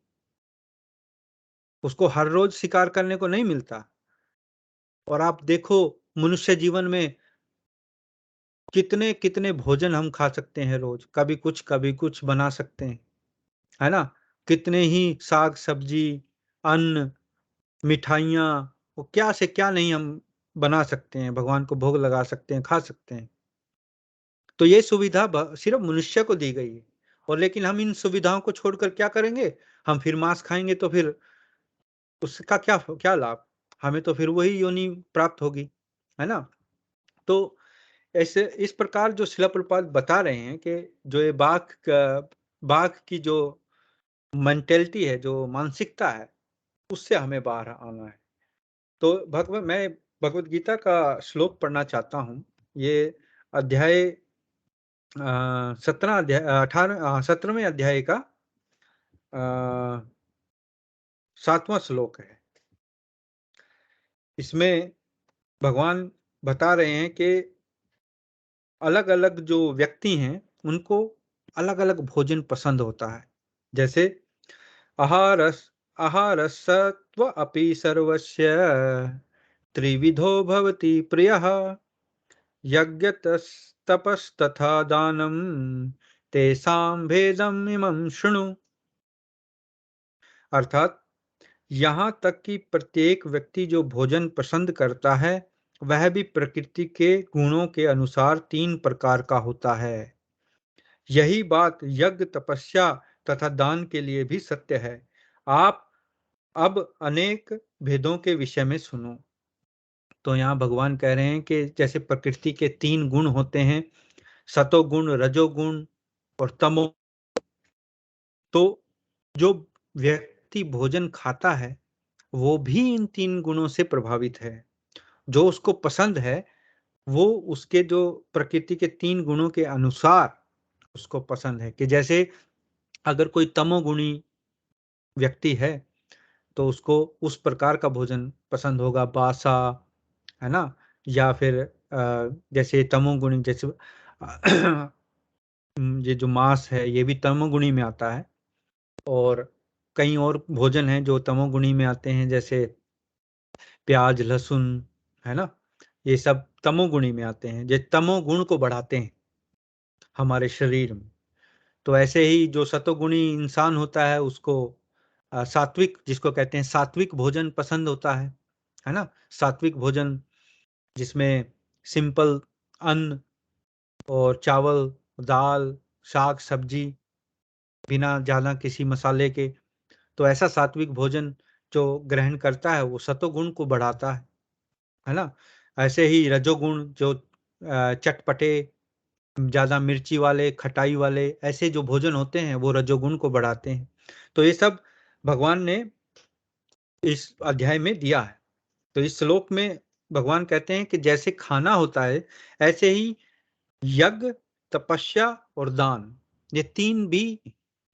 उसको हर रोज शिकार करने को नहीं मिलता। और आप देखो, मनुष्य जीवन में कितने कितने भोजन हम खा सकते हैं रोज, कभी कुछ बना सकते हैं, है ना? कितने ही साग सब्जी, अन्न, मिठाइयाँ, वो क्या से क्या नहीं हम बना सकते हैं, भगवान को भोग लगा सकते हैं, खा सकते हैं। तो ये सुविधा सिर्फ मनुष्य को दी गई है। और लेकिन हम इन सुविधाओं को छोड़कर क्या करेंगे? हम फिर मांस खाएंगे, तो फिर उसका क्या क्या लाभ? हमें तो फिर वही योनि प्राप्त होगी, है ना? तो ऐसे इस प्रकार जो शिला प्रभुपाद बता रहे हैं कि जो ये बाघ की जो मेंटेलिटी है, जो मानसिकता है, उससे हमें बाहर आना है। तो मैं भगवत गीता का श्लोक पढ़ना चाहता हूँ। ये अध्याय 17 अध्याय 18 17वें अध्याय का 7वां श्लोक है। इसमें भगवान बता रहे हैं कि अलग-अलग जो व्यक्ति हैं, उनको अलग-अलग भोजन पसंद होता है। जैसे आहारस्सत्व अपि सर्वस्य त्रिविधो भवति प्रियः, यज्ञतस्तपस्तथा दानं तेषां भेदम् इमं शृणु। अर्थात यहाँ तक कि प्रत्येक व्यक्ति जो भोजन पसंद करता है, वह भी प्रकृति के गुणों के अनुसार 3 प्रकार का होता है। यही बात यज्ञ, तपस्या तथा दान के लिए भी सत्य है। आप अब अनेक भेदों के विषय में सुनो। तो यहाँ भगवान कह रहे हैं कि जैसे प्रकृति के 3 गुण होते हैं, सतोगुण, रजोगुण और तमो। तो जो व्यक्ति भोजन खाता है, वो भी इन 3 गुणों से प्रभावित है। जो उसको पसंद है, वो उसके जो प्रकृति के 3 गुणों के अनुसार उसको पसंद है। कि जैसे अगर कोई तमोगुणी व्यक्ति है, तो उसको उस प्रकार का भोजन पसंद होगा, बासा, है ना? या फिर जैसे तमोगुणी, जैसे ये जो मांस है, ये भी तमोगुणी में आता है। और कई और भोजन हैं जो तमोगुणी में आते हैं, जैसे प्याज, लहसुन, है ना? ये सब तमोगुणी में आते हैं, ये तमोगुण को बढ़ाते हैं हमारे शरीर में। तो ऐसे ही जो सतोगुणी इंसान होता है, उसको सात्विक, जिसको कहते हैं सात्विक भोजन पसंद होता है ना? सात्विक भोजन जिसमें सिंपल अन्न और चावल, दाल, साग सब्जी, बिना ज्यादा किसी मसाले के। तो ऐसा सात्विक भोजन जो ग्रहण करता है, वो सतोगुण को बढ़ाता है ना? ऐसे ही रजोगुण जो चटपटे, ज्यादा मिर्ची वाले, खटाई वाले, ऐसे जो भोजन होते हैं, वो रजोगुण को बढ़ाते हैं। तो ये सब भगवान ने इस अध्याय में दिया है। तो इस श्लोक में भगवान कहते हैं कि जैसे खाना होता है, ऐसे ही यज्ञ, तपस्या और दान, ये 3 भी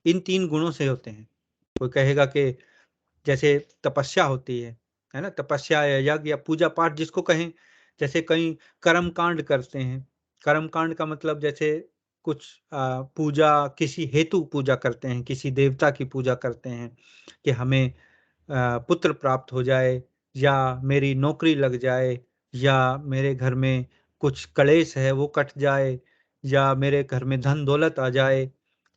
इन 3 गुणों से होते हैं। कोई कहेगा कि जैसे तपस्या होती है ना? तपस्या या यज्ञ या पूजा पाठ जिसको कहें, जैसे कई कर्म कांड करते हैं। कर्म कांड का मतलब जैसे कुछ पूजा, किसी हेतु पूजा करते हैं, किसी देवता की पूजा करते हैं कि हमें पुत्र प्राप्त हो जाए, या मेरी नौकरी लग जाए, या मेरे घर में कुछ क्लेश है वो कट जाए, या मेरे घर में धन दौलत आ जाए।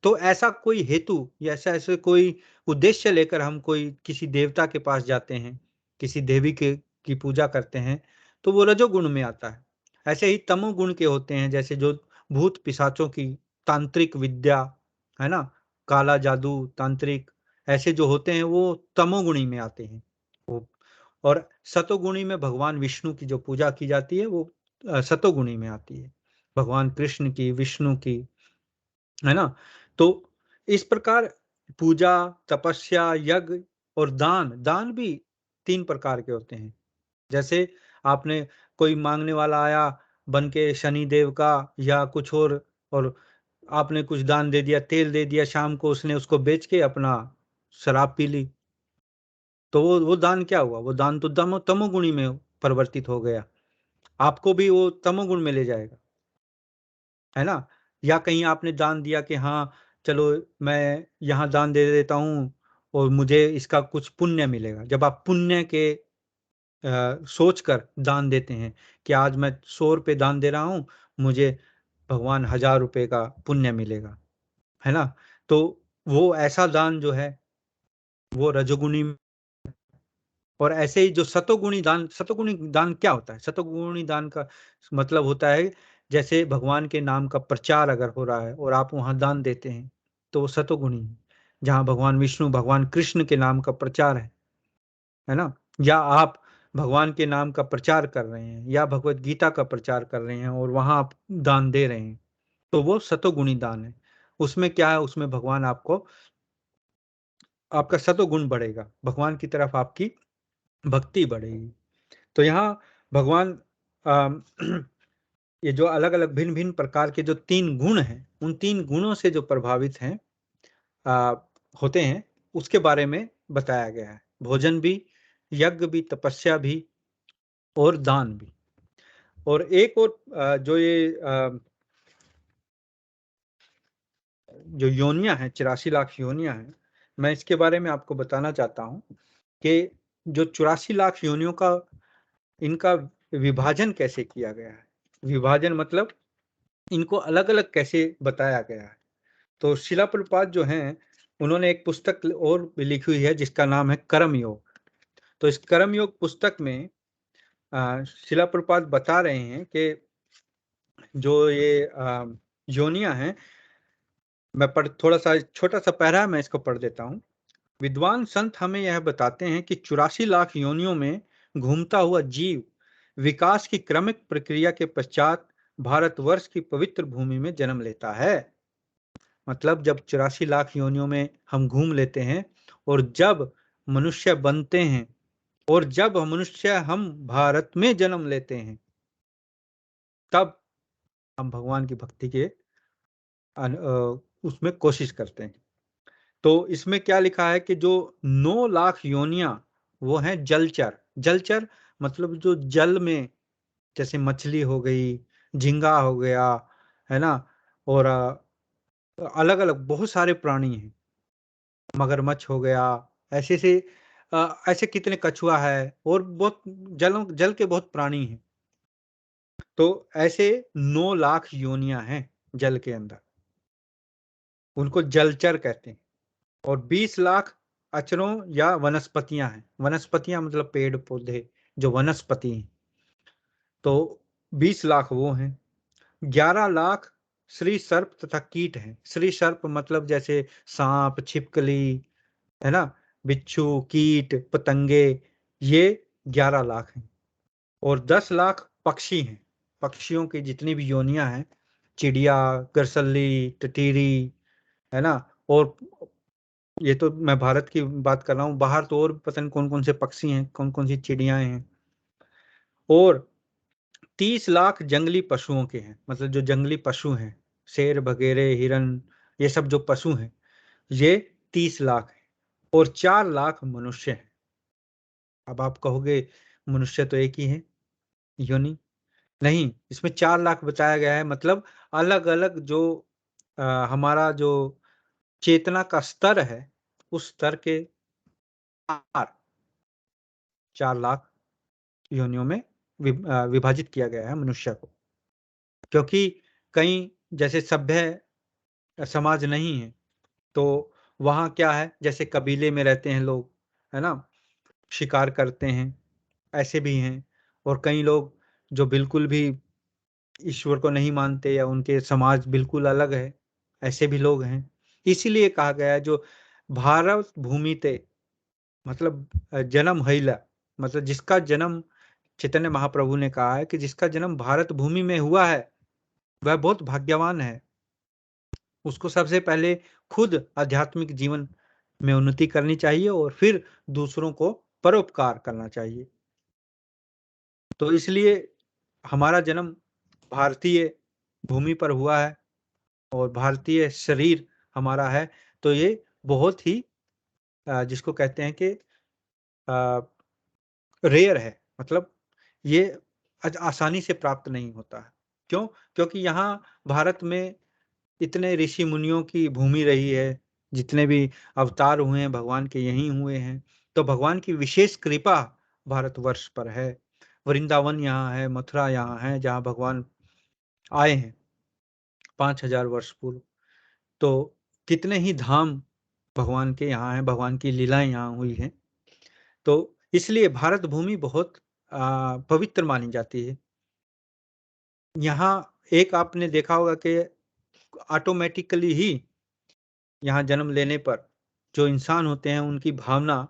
तो ऐसा कोई हेतु या ऐसे कोई उद्देश्य लेकर हम कोई किसी देवता के पास जाते हैं, किसी देवी के की पूजा करते हैं, तो वो रजोगुण में आता है। ऐसे ही तमोगुण के होते हैं, जैसे जो भूत पिशाचों की तांत्रिक विद्या है ना, काला जादू, तांत्रिक, ऐसे जो होते हैं वो तमोगुणी में आते हैं। वो और सतोगुणी में भगवान विष्णु की जो पूजा की जाती है वो सतोगुणी में आती है, भगवान कृष्ण की, विष्णु की, है ना। तो इस प्रकार पूजा, तपस्या, यज्ञ और दान, दान भी 3 प्रकार के होते हैं। जैसे आपने कोई मांगने वाला आया बन के शनि देव का या कुछ और आपने कुछ दान दे दिया, तेल दे दिया, शाम को उसने उसको बेच के अपना शराब पी ली, तो वो दान क्या हुआ? वो दान तो तमोगुणी में परिवर्तित हो गया, आपको भी वो तमोगुण में ले जाएगा, है ना। या कहीं आपने दान दिया कि हाँ चलो मैं यहाँ दान दे देता हूँ और मुझे इसका कुछ पुण्य मिलेगा। जब आप पुण्य के सोचकर दान देते हैं कि आज मैं 100 रुपये दान दे रहा हूँ, मुझे भगवान 1000 रुपये का पुण्य मिलेगा, है ना। तो वो ऐसा दान जो है वो रजोगुणी। और ऐसे ही जो सतोगुणी दान क्या होता है? सतोगुणी दान का मतलब होता है जैसे भगवान के नाम का प्रचार अगर हो रहा है और आप वहां दान देते हैं, तो वो सतोगुणी है। जहां भगवान विष्णु, भगवान कृष्ण के नाम का प्रचार है ना, या आप भगवान के नाम का प्रचार कर रहे हैं या भगवत गीता का प्रचार कर रहे हैं और वहां आप दान दे रहे हैं, तो वो सतोगुणी दान है। उसमें क्या है? उसमें भगवान आपको, आपका सतोगुण बढ़ेगा, भगवान की तरफ आपकी भक्ति बढ़ेगी। तो यहाँ भगवान अम, ये जो अलग अलग भिन्न भिन्न प्रकार के जो 3 गुण हैं, उन 3 गुणों से जो प्रभावित हैं आ, होते हैं, उसके बारे में बताया गया है। भोजन भी, यज्ञ भी, तपस्या भी और दान भी। और एक और जो ये जो योनियां हैं, 84 लाख योनियां हैं, मैं इसके बारे में आपको बताना चाहता हूँ कि जो 84 लाख योनियों का, इनका विभाजन कैसे किया गया है। विभाजन मतलब इनको अलग अलग कैसे बताया गया है। तो शिला प्रभुपाद जो हैं, उन्होंने एक पुस्तक और भी लिखी हुई है जिसका नाम है कर्म योग। तो इस कर्म योग पुस्तक में शिला प्रभुपाद बता रहे हैं कि जो ये योनियां हैं, मैं पढ़ थोड़ा सा छोटा सा पैरा मैं इसको पढ़ देता हूँ। विद्वान संत हमें यह बताते हैं कि 84 लाख योनियों में घूमता हुआ जीव विकास की क्रमिक प्रक्रिया के पश्चात भारतवर्ष की पवित्र भूमि में जन्म लेता है। मतलब जब 84 लाख योनियों में हम घूम लेते हैं और जब मनुष्य बनते हैं और जब मनुष्य हम भारत में जन्म लेते हैं, तब हम भगवान की भक्ति के उसमें कोशिश करते हैं। तो इसमें क्या लिखा है कि जो 9 लाख योनियां वो हैं जलचर। जलचर मतलब जो जल में, जैसे मछली हो गई, झींगा हो गया, है ना, और अलग अलग बहुत सारे प्राणी हैं, मगरमच्छ हो गया, ऐसे से ऐसे कितने कछुआ है और बहुत जल के बहुत प्राणी हैं। तो ऐसे 9 लाख योनियां हैं जल के अंदर, उनको जलचर कहते हैं। और 20 लाख अचरों या वनस्पतियां हैं। वनस्पतियां मतलब पेड़ पौधे, जो वनस्पति हैं, तो 20 लाख वो हैं। 11 लाख श्री सर्प तथा कीट हैं। श्री सर्प मतलब जैसे सांप, छिपकली, है ना, बिच्छू, कीट, पतंगे, ये 11 लाख हैं। और 10 लाख पक्षी हैं। पक्षियों की जितनी भी योनियां हैं, चिड़िया, करसल्ली, टटीरी, है ना। और ये तो मैं भारत की बात कर रहा हूँ, बाहर तो और पता नहीं कौन कौन से पक्षी हैं, कौन कौन सी चिड़ियाएं हैं। और 30 लाख जंगली पशुओं के हैं, मतलब जो जंगली पशु हैं, शेर वगैरह, हिरन, ये सब जो पशु हैं, ये 30 लाख हैं। और 4 लाख मनुष्य हैं। अब आप कहोगे मनुष्य तो एक ही है योनि, नहीं, इसमें 4 लाख बताया गया है। मतलब अलग अलग जो हमारा जो चेतना का स्तर है, उस स्तर के 4 4 लाख योनियों में विभाजित किया गया है मनुष्य को, क्योंकि कहीं जैसे सभ्य समाज नहीं है, तो वहाँ क्या है, जैसे कबीले में रहते हैं लोग, है ना, शिकार करते हैं, ऐसे भी हैं। और कई लोग जो बिल्कुल भी ईश्वर को नहीं मानते या उनके समाज बिल्कुल अलग है, ऐसे भी लोग हैं। इसीलिए कहा गया है जो भारत भूमि ते, मतलब जन्म हईला, मतलब जिसका जन्म, चैतन्य महाप्रभु ने कहा है कि जिसका जन्म भारत भूमि में हुआ है वह बहुत भाग्यवान है। उसको सबसे पहले खुद आध्यात्मिक जीवन में उन्नति करनी चाहिए और फिर दूसरों को परोपकार करना चाहिए। तो इसलिए हमारा जन्म भारतीय भूमि पर हुआ है और भारतीय शरीर हमारा है, तो ये बहुत ही जिसको कहते हैं कि रेयर है, मतलब ये आसानी से प्राप्त नहीं होता है। क्यों? क्योंकि यहाँ भारत में इतने ऋषि मुनियों की भूमि रही है, जितने भी अवतार हुए हैं भगवान के यहीं हुए हैं, तो भगवान की विशेष कृपा भारतवर्ष पर है। वृंदावन यहाँ है, मथुरा यहाँ है, जहाँ भगवान आए हैं 5000 वर्ष पूर्व। तो कितने ही धाम भगवान के यहाँ हैं, भगवान की लीलाएं यहाँ हुई हैं। तो इसलिए भारत भूमि बहुत पवित्र मानी जाती है। यहाँ एक आपने देखा होगा कि ऑटोमेटिकली ही यहाँ जन्म लेने पर जो इंसान होते हैं उनकी भावना,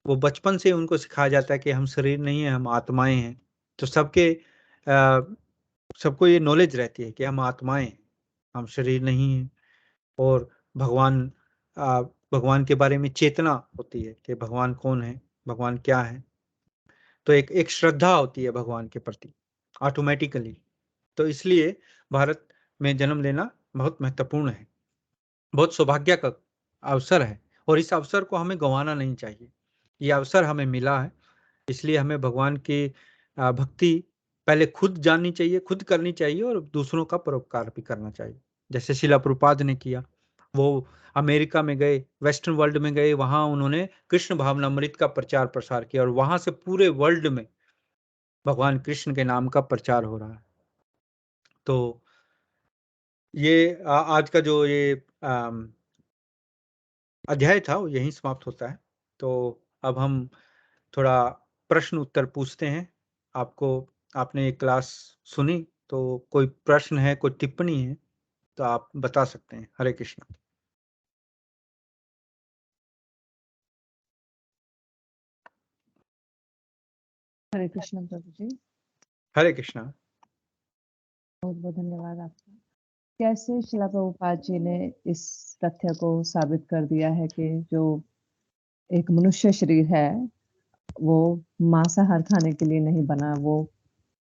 वो बचपन से उनको सिखाया जाता है कि हम शरीर नहीं है, हम आत्माएं हैं। तो सबको ये नॉलेज रहती है कि हम आत्माएं हैं, हम शरीर नहीं हैं। और भगवान भगवान के बारे में चेतना होती है कि भगवान कौन है, भगवान क्या है। तो एक श्रद्धा होती है भगवान के प्रति ऑटोमेटिकली। तो इसलिए भारत में जन्म लेना बहुत महत्वपूर्ण है, बहुत सौभाग्य का अवसर है, और इस अवसर को हमें गंवाना नहीं चाहिए। ये अवसर हमें मिला है, इसलिए हमें भगवान की भक्ति पहले खुद जाननी चाहिए, खुद करनी चाहिए, और दूसरों का परोपकार भी करना चाहिए। जैसे शिला प्रभुपाद ने किया, वो अमेरिका में गए, वेस्टर्न वर्ल्ड में गए, वहां उन्होंने कृष्ण भावनामृत का प्रचार प्रसार किया, और वहां से पूरे वर्ल्ड में भगवान कृष्ण के नाम का प्रचार हो रहा है। तो ये आज का जो ये अध्याय था वो यहीं समाप्त होता है। तो अब हम थोड़ा प्रश्न उत्तर पूछते हैं। आपको, आपने ये क्लास सुनी, तो कोई प्रश्न है, कोई टिप्पणी है तो आप बता सकते हैं। हरे कृष्ण। हरे कृष्ण प्रभु जी, हरे कृष्ण। बहुत बहुत धन्यवाद आपका। कैसे शिला प्रभुपाद जी ने इस तथ्य को साबित कर दिया है कि जो एक मनुष्य शरीर है वो मांसाहार खाने के लिए नहीं बना, वो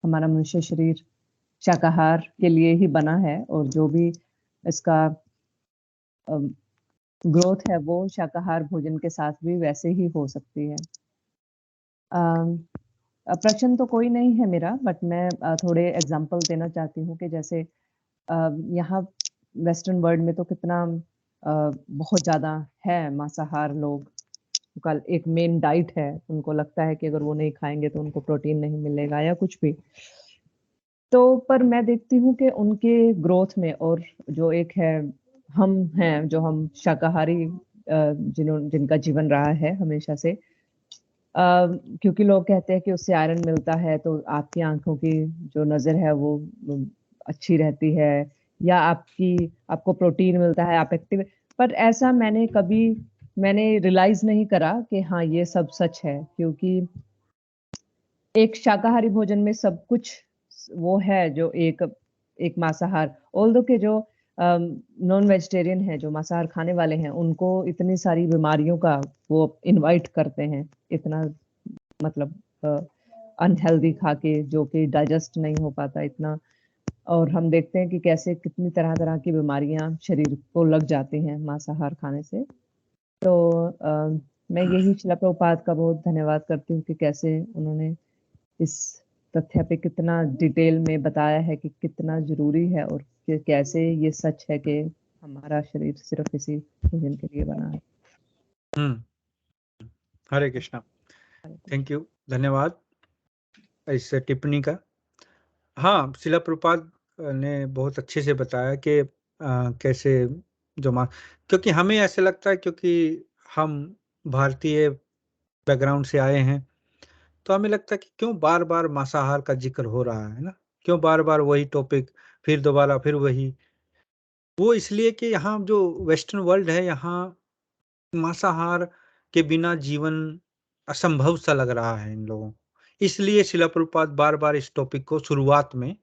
हमारा मनुष्य शरीर शाकाहार के लिए ही बना है, और जो भी इसका ग्रोथ है वो शाकाहार भोजन के साथ भी वैसे ही हो सकती है। प्रश्न तो कोई नहीं है मेरा, बट मैं थोड़े एग्जांपल देना चाहती हूँ कि जैसे यहाँ वेस्टर्न वर्ल्ड में तो कितना बहुत ज़्यादा है मांसाहार लोग का एक मेन डाइट है। उनको लगता है कि अगर वो नहीं खाएंगे तो उनको प्रोटीन नहीं मिलेगा या कुछ भी। तो पर मैं देखती हूँ कि उनके ग्रोथ में, और जो एक है हम हैं जो हम शाकाहारी जिनका जीवन रहा है हमेशा से, क्योंकि लोग कहते हैं कि उससे आयरन मिलता है तो आपकी आंखों की जो नज़र है वो अच्छी रहती है, या आपको प्रोटीन मिलता है, आप एक्टिव। पर ऐसा मैंने रियलाइज़ नहीं करा कि हाँ, ये सब सच है, क्योंकि एक शाकाहारी भोजन में सब कुछ वो है जो एक मांसाहार, ऑल्दो के जो नॉन वेजिटेरियन है, जो मांसाहार खाने वाले हैं, उनको इतनी सारी बीमारियों का वो इनवाइट करते हैं, इतना मतलब अनहेल्दी खा के, जो कि डाइजेस्ट नहीं हो पाता इतना। और हम देखते हैं कि कैसे कितनी तरह-तरह की बीमारियां शरीर को लग जाती हैं मांसाहार खाने से। तो मैं यही शिला प्रभुपाद का बहुत धन्यवाद करती हूँ कि कैसे उन्होंने इस तथ्य पे कितना डिटेल में बताया है कि कितना ज़रूरी है, और कि कैसे ये सच है कि हमारा शरीर सिर्फ़ इसी भोजन के लिए बना है। हरे कृष्ण। थैंक यू, धन्यवाद। इस टिप्पणी का। हाँ, शिला प्रभुपाद ने बहुत अच्छे से बताया कि कैसे जो माँ, क्योंकि हमें ऐसे लगता है, क्योंकि हम भारतीय बैकग्राउंड से आए हैं, तो हमें लगता है कि क्यों बार बार मांसाहार का जिक्र हो रहा है ना, क्यों बार बार वही टॉपिक, फिर दोबारा फिर वही। वो इसलिए कि यहाँ जो वेस्टर्न वर्ल्ड है, यहाँ मांसाहार के बिना जीवन असंभव सा लग रहा है इन लोगों को। इसलिए शिला प्रभुपाद बार बार इस टॉपिक को शुरुआत में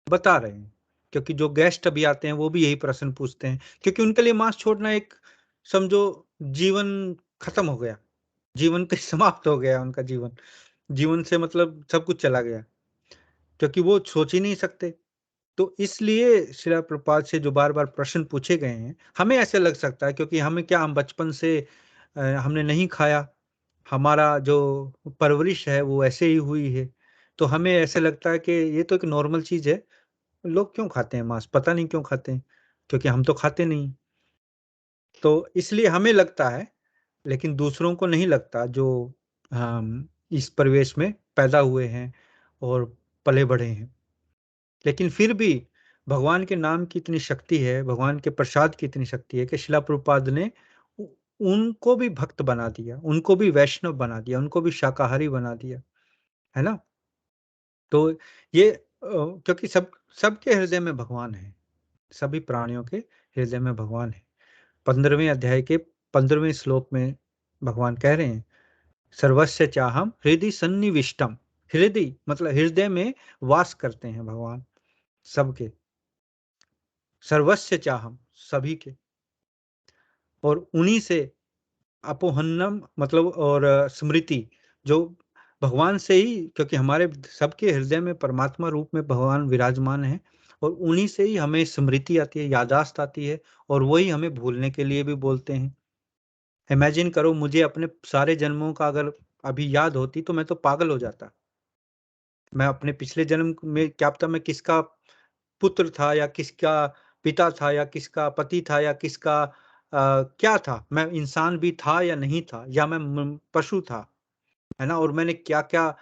बता रहे हैं, क्योंकि जो गेस्ट अभी आते हैं वो भी यही प्रश्न पूछते हैं, क्योंकि उनके लिए मांस छोड़ना एक, समझो, जीवन खत्म हो गया, जीवन का समाप्त हो गया उनका जीवन, जीवन से मतलब सब कुछ चला गया, क्योंकि वो सोच ही नहीं सकते। तो इसलिए शिला प्रभुपाद से जो बार बार प्रश्न पूछे गए हैं, हमें ऐसे लग सकता है, क्योंकि हमें क्या, हम बचपन से हमने नहीं खाया, हमारा जो परवरिश है वो ऐसे ही हुई है, तो हमें ऐसे लगता है कि ये तो एक नॉर्मल चीज है, लोग क्यों खाते हैं मांस, पता नहीं क्यों खाते हैं, क्योंकि हम तो खाते नहीं। तो इसलिए हमें लगता है, लेकिन दूसरों को नहीं लगता, जो इस परिवेश में पैदा हुए हैं और पले बढ़े हैं। लेकिन फिर भी भगवान के नाम की इतनी शक्ति है, भगवान के प्रसाद की इतनी शक्ति है कि शिला प्रभुपाद ने उनको भी भक्त बना दिया, उनको भी वैष्णव बना दिया, उनको भी शाकाहारी बना दिया, है ना। तो ये क्योंकि सबके हृदय में भगवान है, सभी प्राणियों के हृदय में भगवान है। 15वें अध्याय के 15वें श्लोक में भगवान कह रहे हैं, सर्वस्य चाहम हृदय सन्निविष्टम। हृदय मतलब हृदय में वास करते हैं भगवान सबके, सर्वस्य चाहम सभी के, और उन्हीं से अपोहन्नम मतलब, और स्मृति, जो भगवान से ही, क्योंकि हमारे सबके हृदय में परमात्मा रूप में भगवान विराजमान है, और उन्हीं से ही हमें स्मृति आती है, यादाश्त आती है, और वही हमें भूलने के लिए भी बोलते हैं। इमेजिन करो, मुझे अपने सारे जन्मों का अगर अभी याद होती तो मैं तो पागल हो जाता। मैं अपने पिछले जन्म में क्या पता मैं किसका पुत्र था, या किसका पिता था, या किसका पति था, या किसका क्या था, मैं इंसान भी था या नहीं था, या मैं पशु था, है ना, और मैंने क्या क्या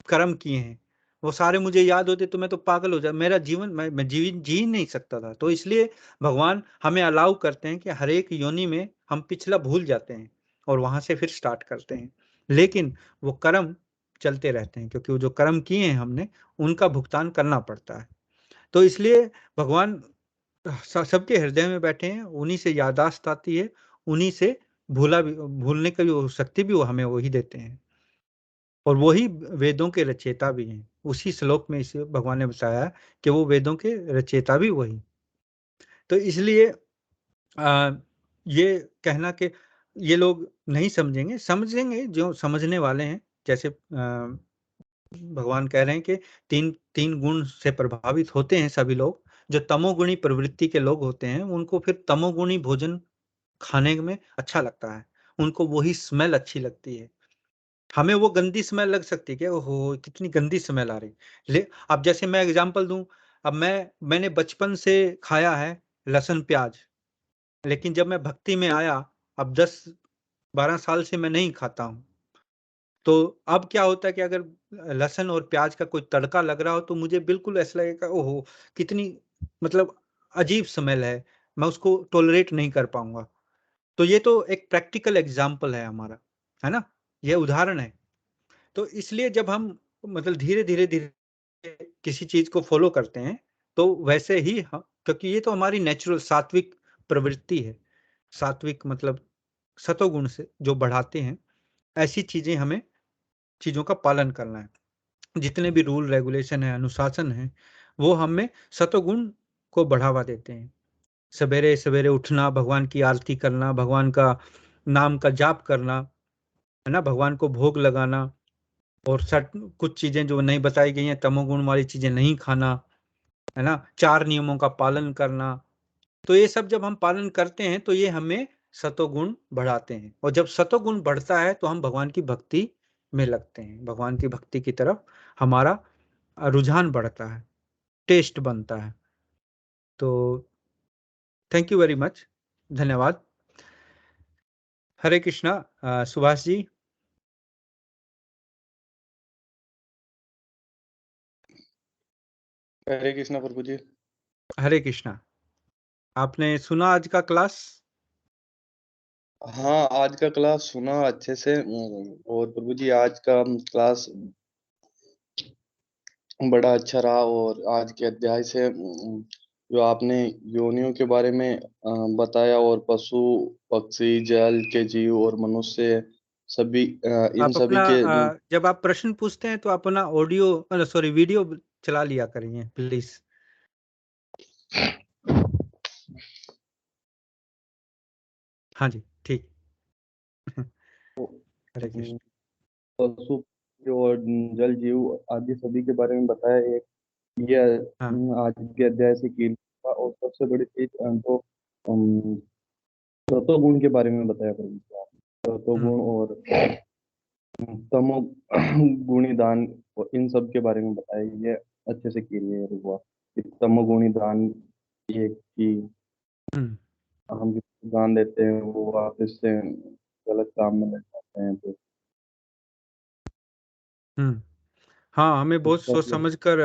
कर्म किए हैं, वो सारे मुझे याद होते तो मैं तो पागल हो जाता, मेरा जीवन मैं जीवन जी नहीं सकता था। तो इसलिए भगवान हमें अलाउ करते हैं कि हर एक योनि में हम पिछला भूल जाते हैं और वहां से फिर स्टार्ट करते हैं, लेकिन वो कर्म चलते रहते हैं, क्योंकि वो जो कर्म किए हैं हमने, उनका भुगतान करना पड़ता है। तो इसलिए भगवान सबके हृदय में बैठे हैं, उन्हीं से यादाश्त आती है, उन्हीं से भूलने की शक्ति भी वो हमें वही देते हैं, और वही वेदों के रचयिता भी हैं। उसी श्लोक में इसे भगवान ने बताया कि वो वेदों के रचयिता भी वही। तो इसलिए ये कहना कि ये लोग नहीं समझेंगे, समझेंगे जो समझने वाले हैं। जैसे भगवान कह रहे हैं कि तीन तीन गुण से प्रभावित होते हैं सभी लोग। जो तमोगुणी प्रवृत्ति के लोग होते हैं, उनको फिर तमोगुणी भोजन खाने में अच्छा लगता है, उनको वही स्मेल अच्छी लगती है। हमें वो गंदी स्मेल लग सकती है कि ओहो कितनी गंदी स्मेल आ रही। ले अब जैसे मैं एग्जांपल दूं, अब मैंने बचपन से खाया है लहसुन प्याज, लेकिन जब मैं भक्ति में आया, अब 10-12 साल से मैं नहीं खाता हूँ। तो अब क्या होता है कि अगर लहसुन और प्याज का कोई तड़का लग रहा हो तो मुझे बिल्कुल ऐसा लगेगा, ओहो कितनी मतलब अजीब स्मेल है, मैं उसको टॉलरेट नहीं कर पाऊंगा। तो ये तो एक प्रैक्टिकल एग्जाम्पल है हमारा, है ना, ये उदाहरण है। तो इसलिए जब हम मतलब धीरे धीरे धीरे किसी चीज को फॉलो करते हैं, तो वैसे ही हम, क्योंकि ये तो हमारी नेचुरल सात्विक प्रवृत्ति है, सात्विक मतलब सतोगुण से जो बढ़ाते हैं, ऐसी चीजें हमें चीजों का पालन करना है। जितने भी रूल रेगुलेशन है, अनुशासन है, वो हमें सतोगुण को बढ़ावा देते हैं। सवेरे सवेरे उठना, भगवान की आरती करना, भगवान का नाम का जाप करना, है ना, भगवान को भोग लगाना, और सट कुछ चीजें जो नहीं बताई गई हैं, तमोगुण वाली चीजें नहीं खाना, है ना, 4 नियमों का पालन करना। तो ये सब जब हम पालन करते हैं तो ये हमें सतोगुण बढ़ाते हैं, और जब सतोगुण बढ़ता है तो हम भगवान की भक्ति में लगते हैं, भगवान की भक्ति की तरफ हमारा रुझान बढ़ता है, टेस्ट बनता है। तो थैंक यू वेरी मच, धन्यवाद। हरे कृष्णा। सुभाष जी। हरे कृष्णा प्रभु जी। हरे कृष्णा। आपने सुना आज का क्लास? हाँ, आज का क्लास सुना अच्छे से। और प्रभु जी आज का क्लास बड़ा अच्छा रहा। और आज के अध्याय से जो आपने योनियों के बारे में बताया, और पशु पक्षी जल के जीव और मनुष्य सभी इन आप सभी अपना के जब आप प्रश्न पूछते हैं तो अपना ऑडियो सॉरी वीडियो चला लिया करिए प्लीज। हाँ जी ठीक। हरे कृष्ण। पशु और जल जीव आदि सभी के बारे में बताया। एक ये हाँ आज के अध्याय से की। और सबसे बड़ी चीज जो अम, सत्वगुण के बारे में बताया प्रभु जी आपने। हम्म सत्वगुण और तमो गुणी दान और इन सब के बारे में बताया। ये अच्छे से क्लियर हुआ कि तमोगुणी दान ये कि हम्म हम जिसको दान देते हैं वो वापस से गलत काम में लग जाते हैं। तो हम्म। हाँ हमें बहुत इसका सोच समझ कर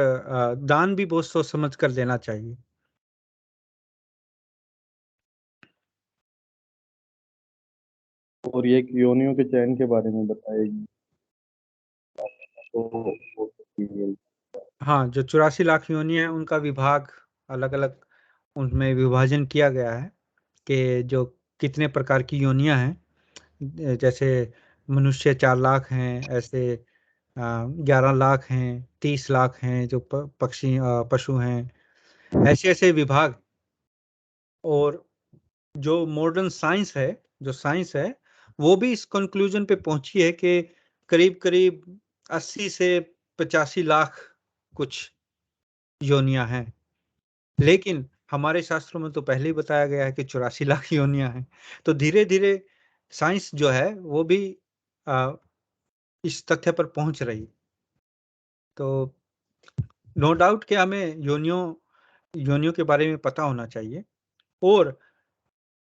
दान भी बहुत सोच समझ कर देना चाहिए। और ये योनियों के चयन के बारे में बताया। तो वो clear। हाँ जो 84 लाख योनि है उनका विभाग अलग अलग उनमें विभाजन किया गया है कि जो कितने प्रकार की योनियां हैं। जैसे मनुष्य 4 लाख हैं, ऐसे 11 लाख हैं, 30 लाख हैं जो पक्षी पशु हैं, ऐसे ऐसे विभाग। और जो मॉडर्न साइंस है, जो साइंस है वो भी इस कंक्लूजन पे पहुंची है कि करीब करीब 80 से 85 लाख कुछ योनियां हैं। लेकिन हमारे शास्त्रों में तो पहले ही बताया गया है कि 84 लाख योनियां हैं। तो धीरे धीरे साइंस जो है वो भी आ, इस तथ्य पर पहुंच रही। तो नो डाउट कि हमें योनियों के बारे में पता होना चाहिए। और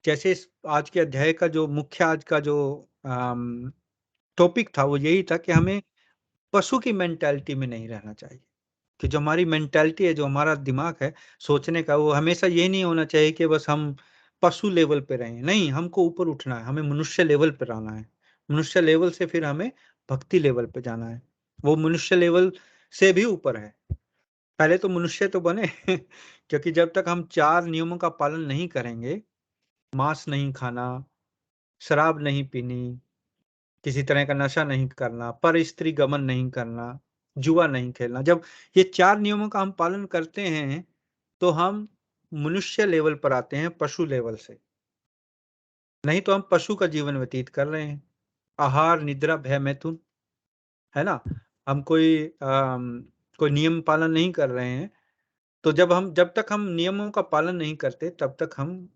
जैसे आज के अध्याय का जो मुख्य आज का जो टॉपिक था वो यही था कि हमें पशु की मेंटालिटी में नहीं रहना चाहिए। कि जो हमारी मेंटालिटी है, जो हमारा दिमाग है सोचने का, वो हमेशा ये नहीं होना चाहिए कि बस हम पशु लेवल पे रहें। नहीं, हमको ऊपर उठना है, हमें मनुष्य लेवल पे रहना है। मनुष्य लेवल से फिर हमें भक्ति लेवल पे जाना है। वो मनुष्य लेवल से भी ऊपर है। पहले तो मनुष्य तो बने क्योंकि जब तक हम 4 नियमों का पालन नहीं करेंगे, मांस नहीं खाना, शराब नहीं पीनी, किसी तरह का नशा नहीं करना, पर स्त्री गमन नहीं करना, जुआ नहीं खेलना, जब ये 4 नियमों का हम पालन करते हैं तो हम मनुष्य लेवल पर आते हैं पशु लेवल से। नहीं तो हम पशु का जीवन व्यतीत कर रहे हैं। आहार निद्रा भय मैथुन, है ना। हम कोई नियम पालन नहीं कर रहे हैं। तो जब तक हम नियमों का पालन नहीं करते तब तक हम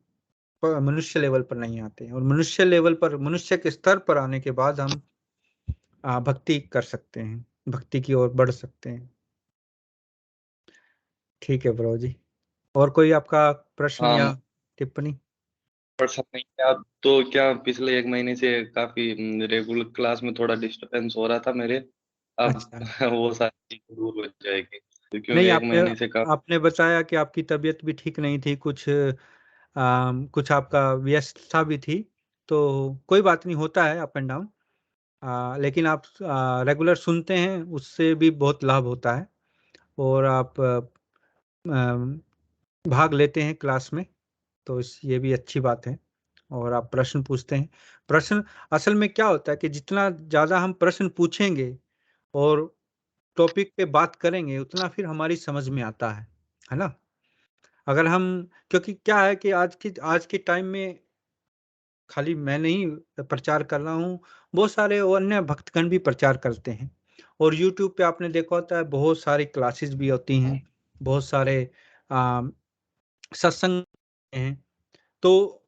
मनुष्य लेवल पर नहीं आते हैं। और मनुष्य लेवल पर, मनुष्य के स्तर पर आने के बाद हम भक्ति कर सकते हैं, भक्ति की ओर बढ़ सकते हैं। ठीक है ब्रो जी। और कोई आपका प्रश्न हाँ, या टिप्पणी? परेशान नहीं है आप तो। क्या पिछले एक महीने से काफी रेगुलर क्लास में थोड़ा डिस्टरबेंस हो रहा था मेरे। अब अच्छा। वो सारी चीजें दूर हो जाएगी क्योंकि नहीं, एक आपने महीने से काफी। आपने बताया कि आपकी तबीयत भी ठीक नहीं थी, कुछ आपका व्यस्तता भी थी। तो कोई बात नहीं, होता है अप एंड डाउन। लेकिन आप रेगुलर सुनते हैं उससे भी बहुत लाभ होता है। और आप भाग लेते हैं क्लास में, तो ये भी अच्छी बात है। और आप प्रश्न पूछते हैं। प्रश्न असल में क्या होता है कि जितना ज़्यादा हम प्रश्न पूछेंगे और टॉपिक पे बात करेंगे उतना फिर हमारी समझ में आता है ना। अगर हम, क्योंकि क्या है कि आज के टाइम में खाली मैं नहीं प्रचार कर रहा हूँ, बहुत सारे और अन्य भक्तगण भी प्रचार करते हैं। और यूट्यूब पे आपने देखा होता है बहुत सारी क्लासेस भी होती हैं, बहुत सारे आ, सत्संग हैं। तो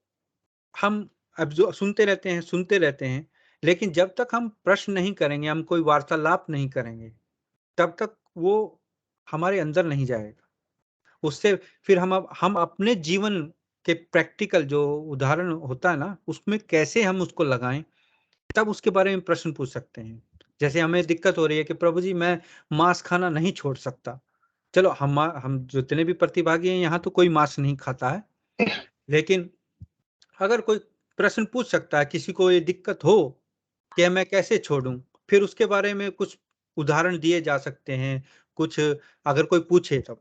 हम अब जो सुनते रहते हैं, लेकिन जब तक हम प्रश्न नहीं करेंगे, हम कोई वार्तालाप नहीं करेंगे, तब तक वो हमारे अंदर नहीं जाएगा। उससे फिर हम अपने जीवन के प्रैक्टिकल जो उदाहरण होता है ना, उसमें कैसे हम उसको लगाएं, तब उसके बारे में प्रश्न पूछ सकते हैं। जैसे हमें दिक्कत हो रही है कि प्रभु जी मैं मांस खाना नहीं छोड़ सकता, चलो हम जितने भी प्रतिभागी हैं यहाँ तो कोई मांस नहीं खाता है, लेकिन अगर कोई प्रश्न पूछ सकता है, किसी को ये दिक्कत हो कि मैं कैसे छोड़ूं, फिर उसके बारे में कुछ उदाहरण दिए जा सकते हैं, कुछ अगर कोई पूछे तब।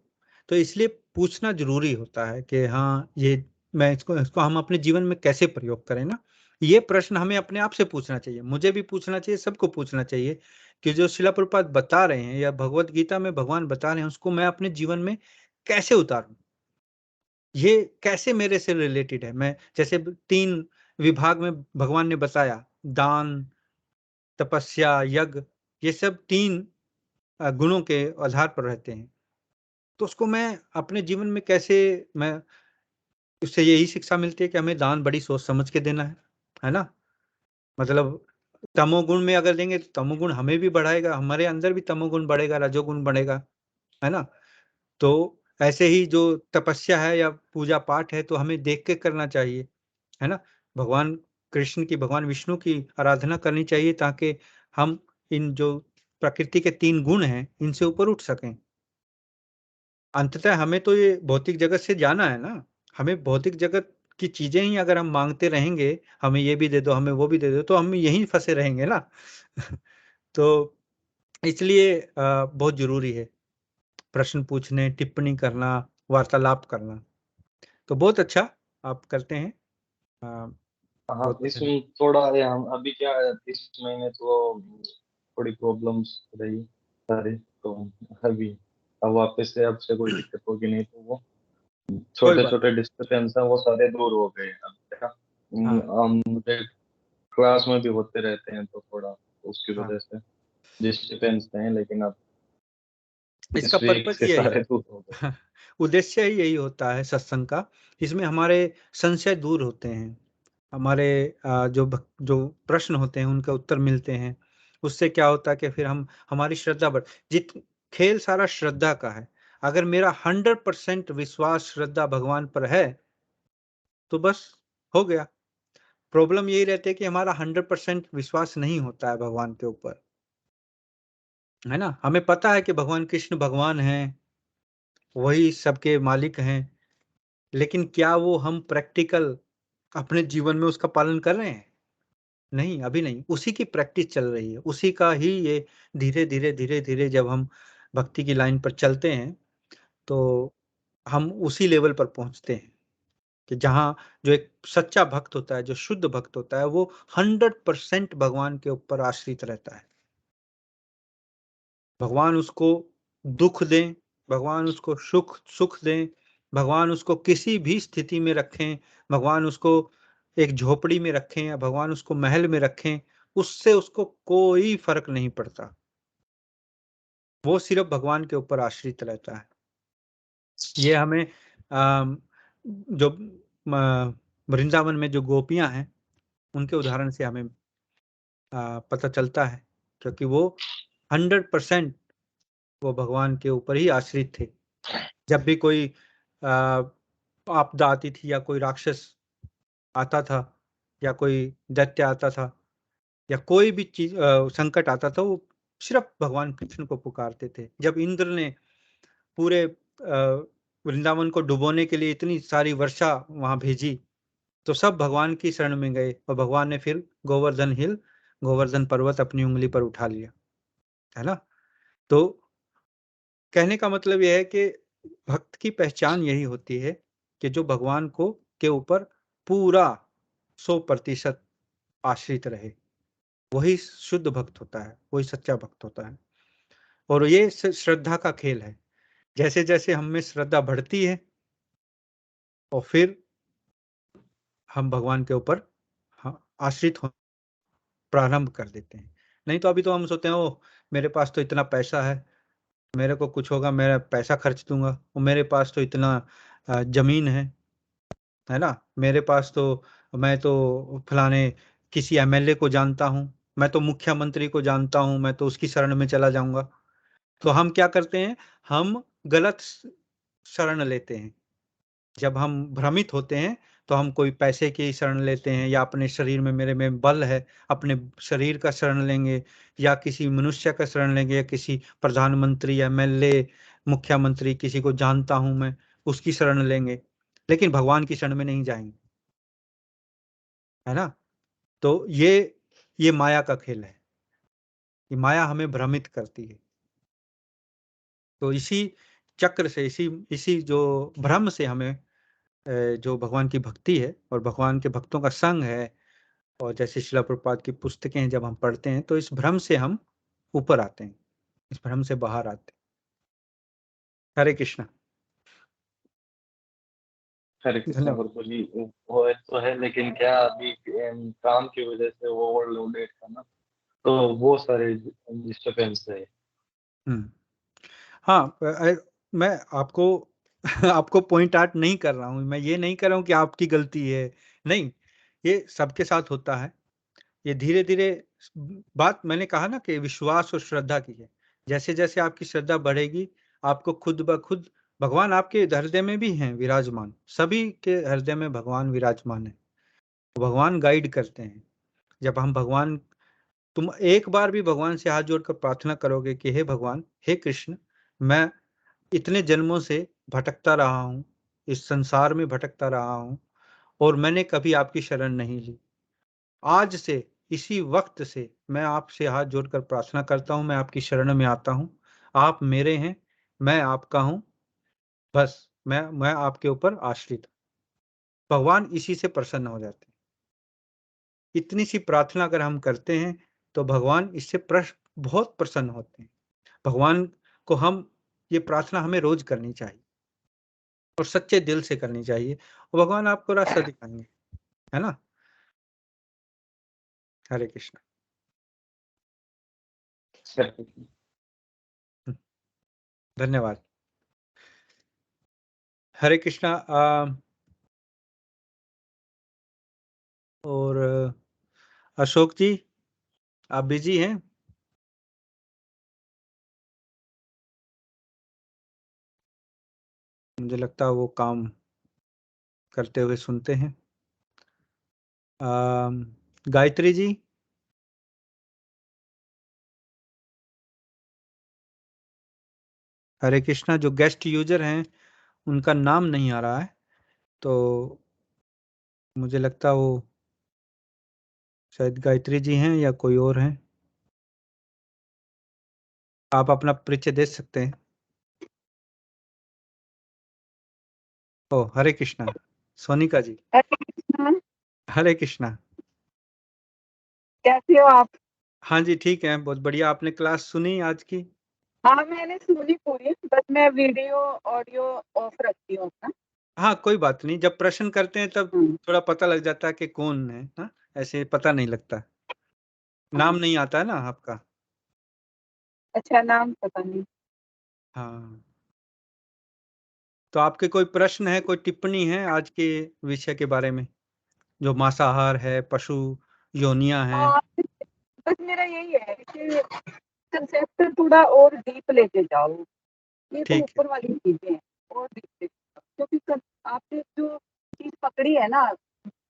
तो इसलिए पूछना जरूरी होता है कि हाँ ये मैं इसको हम अपने जीवन में कैसे प्रयोग करें ना। ये प्रश्न हमें अपने आप से पूछना चाहिए, मुझे भी पूछना चाहिए, सबको पूछना चाहिए कि जो शिला प्रभुपाद बता रहे हैं या भगवत गीता में भगवान बता रहे हैं उसको मैं अपने जीवन में कैसे उतारूं, ये कैसे मेरे से रिलेटेड है। मैं जैसे 3 विभाग में भगवान ने बताया, दान, तपस्या, यज्ञ, ये सब 3 गुणों के आधार पर रहते हैं। तो उसको मैं अपने जीवन में कैसे मैं उससे यही शिक्षा मिलती है कि हमें दान बड़ी सोच समझ के देना है ना? मतलब तमोगुण में अगर देंगे तो तमोगुण हमें भी बढ़ाएगा, हमारे अंदर भी तमोगुण बढ़ेगा, रजोगुण बढ़ेगा, है ना? तो ऐसे ही जो तपस्या है या पूजा पाठ है तो हमें देख के करना चाहिए, है ना? भगवान कृष्ण की, भगवान विष्णु की आराधना करनी चाहिए ताकि हम इन जो प्रकृति के 3 गुण हैं इनसे ऊपर उठ सकें। अंततः हमें तो ये भौतिक जगत से जाना है ना, हमें भौतिक जगत की चीजें ही अगर हम मांगते रहेंगे, हमें ये भी दे दो, हमें वो भी दे दो, तो हम यहीं फंसे रहेंगे ना। तो इसलिए बहुत जरूरी है प्रश्न पूछने, टिप्पणी करना, वार्तालाप करना। तो बहुत अच्छा आप करते हैं। हाँ, बहुत अच्छा। इसमें थोड़ा ये हम अभी क्या है, इस महीने तो थोड़ी प्रॉब्लम्स रही सारी, तो अभी अब वापस से अब से कोई दिक्कत होगी नहीं, तो वो कोई छोटे बात। छोटे डिस्टर्बेंस है वो सारे दूर हो गए अब क्या। हाँ हम मुझे क्लास में भी होते रहते हैं, तो थोड़ा उसकी हाँ, वजह से डिस्टर्बेंस हैं, लेकिन अब इसका इस वीक पर्पस से यही सारे दूर हो गए। हाँ, उद्देश्य ही यही होता है सत्संग का। इसमें हमारे संशय दूर होते हैं, हमारे जो प्रश्न होते हैं उनके उत्तर मिलते हैं। उससे क्या होता है कि फिर हम हमारी श्रद्धा बढ़ जित खेल सारा श्रद्धा का है। अगर मेरा 100% विश्वास श्रद्धा भगवान पर है तो बस हो गया। प्रॉब्लम यही रहती है कि हमारा 100% विश्वास नहीं होता है भगवान के ऊपर, है ना? हमें पता है कि भगवान कृष्ण भगवान हैं, वही सबके मालिक हैं, लेकिन क्या वो हम प्रैक्टिकल अपने जीवन में उसका पालन कर रहे हैं? नहीं, अभी नहीं। उसी की प्रैक्टिस चल रही है, उसी का ही ये धीरे-धीरे जब हम भक्ति की लाइन पर चलते हैं, तो हम उसी लेवल पर पहुँचते हैं कि जहाँ जो एक सच्चा भक्त होता है, जो शुद्ध भक्त होता है, वो 100% भगवान के ऊपर आश्रित रहता है। भगवान उसको दुःख दें, भगवान उसको सुख दें, भगवान उसको किसी भी स्थिति में रखें, भगवान उसको एक झोपड़ी में रखें या भगवान उसको महल में रखें, उससे उसको कोई फ़र्क नहीं पड़ता। वो सिर्फ़ भगवान के ऊपर आश्रित रहता है। ये हमें अम, जो म वृंदावन में जो गोपियाँ हैं, उनके उदाहरण से हमें पता चलता है, क्योंकि वो 100% वो भगवान के ऊपर ही आश्रित थे। जब भी कोई अ, आपदा आती थी या कोई राक्षस आता था या कोई दैत्य आता था या कोई भी चीज़ संकट आता था, वो सिर्फ़ भगवान कृष्ण को पुकारते थे। जब इंद्र ने पूरे वृंदावन को डुबोने के लिए इतनी सारी वर्षा वहाँ भेजी, तो सब भगवान की शरण में गए और भगवान ने फिर गोवर्धन पर्वत अपनी उँगली पर उठा लिया, है ना? तो कहने का मतलब ये है कि भक्त की पहचान यही होती है कि जो भगवान को के ऊपर पूरा 100% आश्रित रहे, वही शुद्ध भक्त होता है, वही सच्चा भक्त होता है। और ये श्रद्धा का खेल है। जैसे-जैसे हम में श्रद्धा बढ़ती है और फिर हम भगवान के ऊपर आश्रित हो प्रारंभ कर देते हैं। नहीं तो अभी तो हम सोचते हैं, ओह! मेरे पास तो इतना पैसा है, मेरे को कुछ होगा, मैं पैसा खर्च दूँगा, और मेरे पास तो इतना ज़मीन है ना? मेरे पास तो मैं तो फलाने किसी एमएलए को जानता हूँ, मैं तो मुख्यमंत्री को जानता हूँ, मैं तो उसकी शरण में चला जाऊँगा। तो हम क्या करते हैं, हम गलत शरण लेते हैं। जब हम भ्रमित होते हैं, तो हम कोई पैसे की शरण लेते हैं या अपने शरीर में मेरे में बल है, अपने शरीर का शरण लेंगे या किसी मनुष्य का शरण लेंगे या किसी प्रधानमंत्री, एमएलए, मुख्यमंत्री, किसी को जानता हूं मैं, उसकी शरण लेंगे, लेकिन भगवान की शरण में नहीं जाएंगे, है ना। तो ये माया का खेल है, ये माया हमें भ्रमित करती है। तो इसी चक्र से, इसी जो भ्रम से हमें जो भगवान की भक्ति है और भगवान के भक्तों का संग है, और जैसे शिला प्रभुपाद की पुस्तकें जब हम पढ़ते हैं तो इस भ्रम से हम ऊपर आते हैं, इस भ्रम से बाहर आते हैं। हरे कृष्णा। हरे कृष्णा धन्यवाद। गुरुजी जी। वो तो है, लेकिन क्या अभी काम की वजह से वो ओवरलोडेड था ना, तो वो सारे डिस्टर्बेंस है। हाँ, मैं आपको आपको पॉइंट आउट नहीं कर रहा हूँ, मैं ये नहीं कर रहा हूँ कि आपकी गलती है, नहीं, ये सबके साथ होता है। ये धीरे धीरे, बात मैंने कहा ना कि विश्वास और श्रद्धा की है। जैसे जैसे आपकी श्रद्धा बढ़ेगी, आपको खुद ब खुद भगवान आपके हृदय में भी हैं विराजमान, सभी के हृदय में भगवान विराजमान है, भगवान गाइड करते हैं। जब हम भगवान, तुम एक बार भी भगवान से हाथ जोड़कर प्रार्थना करोगे कि हे भगवान, हे कृष्ण, मैं इतने जन्मों से भटकता रहा हूँ, इस संसार में भटकता रहा हूँ, और मैंने कभी आपकी शरण नहीं ली। आज से, इसी वक्त से मैं आपसे हाथ जोड़कर प्रार्थना करता हूँ, मैं आपकी शरण में आता हूँ, आप मेरे हैं, मैं आपका हूँ, बस मैं आपके ऊपर आश्रित हूँ। भगवान इसी से प्रसन्न हो जाते हैं। इतनी सी प्रार्थना अगर हम करते हैं तो भगवान इससे बहुत प्रसन्न होते हैं। भगवान को ये प्रार्थना हमें रोज करनी चाहिए और सच्चे दिल से करनी चाहिए, और भगवान आपको रास्ता दिखाएंगे, है ना। हरे कृष्ण। धन्यवाद। हरे कृष्णा। और अशोक जी, आप बिजी हैं? मुझे लगता है वो काम करते हुए सुनते हैं। गायत्री जी। हरे कृष्णा। जो गेस्ट यूजर हैं उनका नाम नहीं आ रहा है, तो मुझे लगता वो शायद गायत्री जी हैं या कोई और हैं। आप अपना परिचय दे सकते हैं। ओ, हरे कृष्णा। सोनिका जी। हरे कृष्णा। कैसे हो आप? हाँ जी, ठीक है, बहुत बढ़िया। आपने क्लास सुनी आज की? हाँ, मैंने सुनी पूरी, बस मैं वीडियो ऑडियो ऑफ रखती हूँ अपना। हाँ, कोई बात नहीं, जब प्रश्न करते हैं तब हम्म, थोड़ा पता लग जाता है कि कौन है, हाँ? ऐसे पता नहीं लगता, नाम नहीं आता है ना आपका। अच्छा, नाम पता नहीं। हाँ, तो आपके कोई प्रश्न है, कोई टिप्पणी है आज के विषय के बारे में, जो मांसाहार है, पशु योनियां हैं? हाँ, बस मेरा यही है कि कंसेप्ट थोड़ा और डीप लेके जाओ। ये तो ठीक है। ऊपर वाली चीजें हैं, और डीप लेके जाओ, क्योंकि आपने जो चीज पकड़ी है ना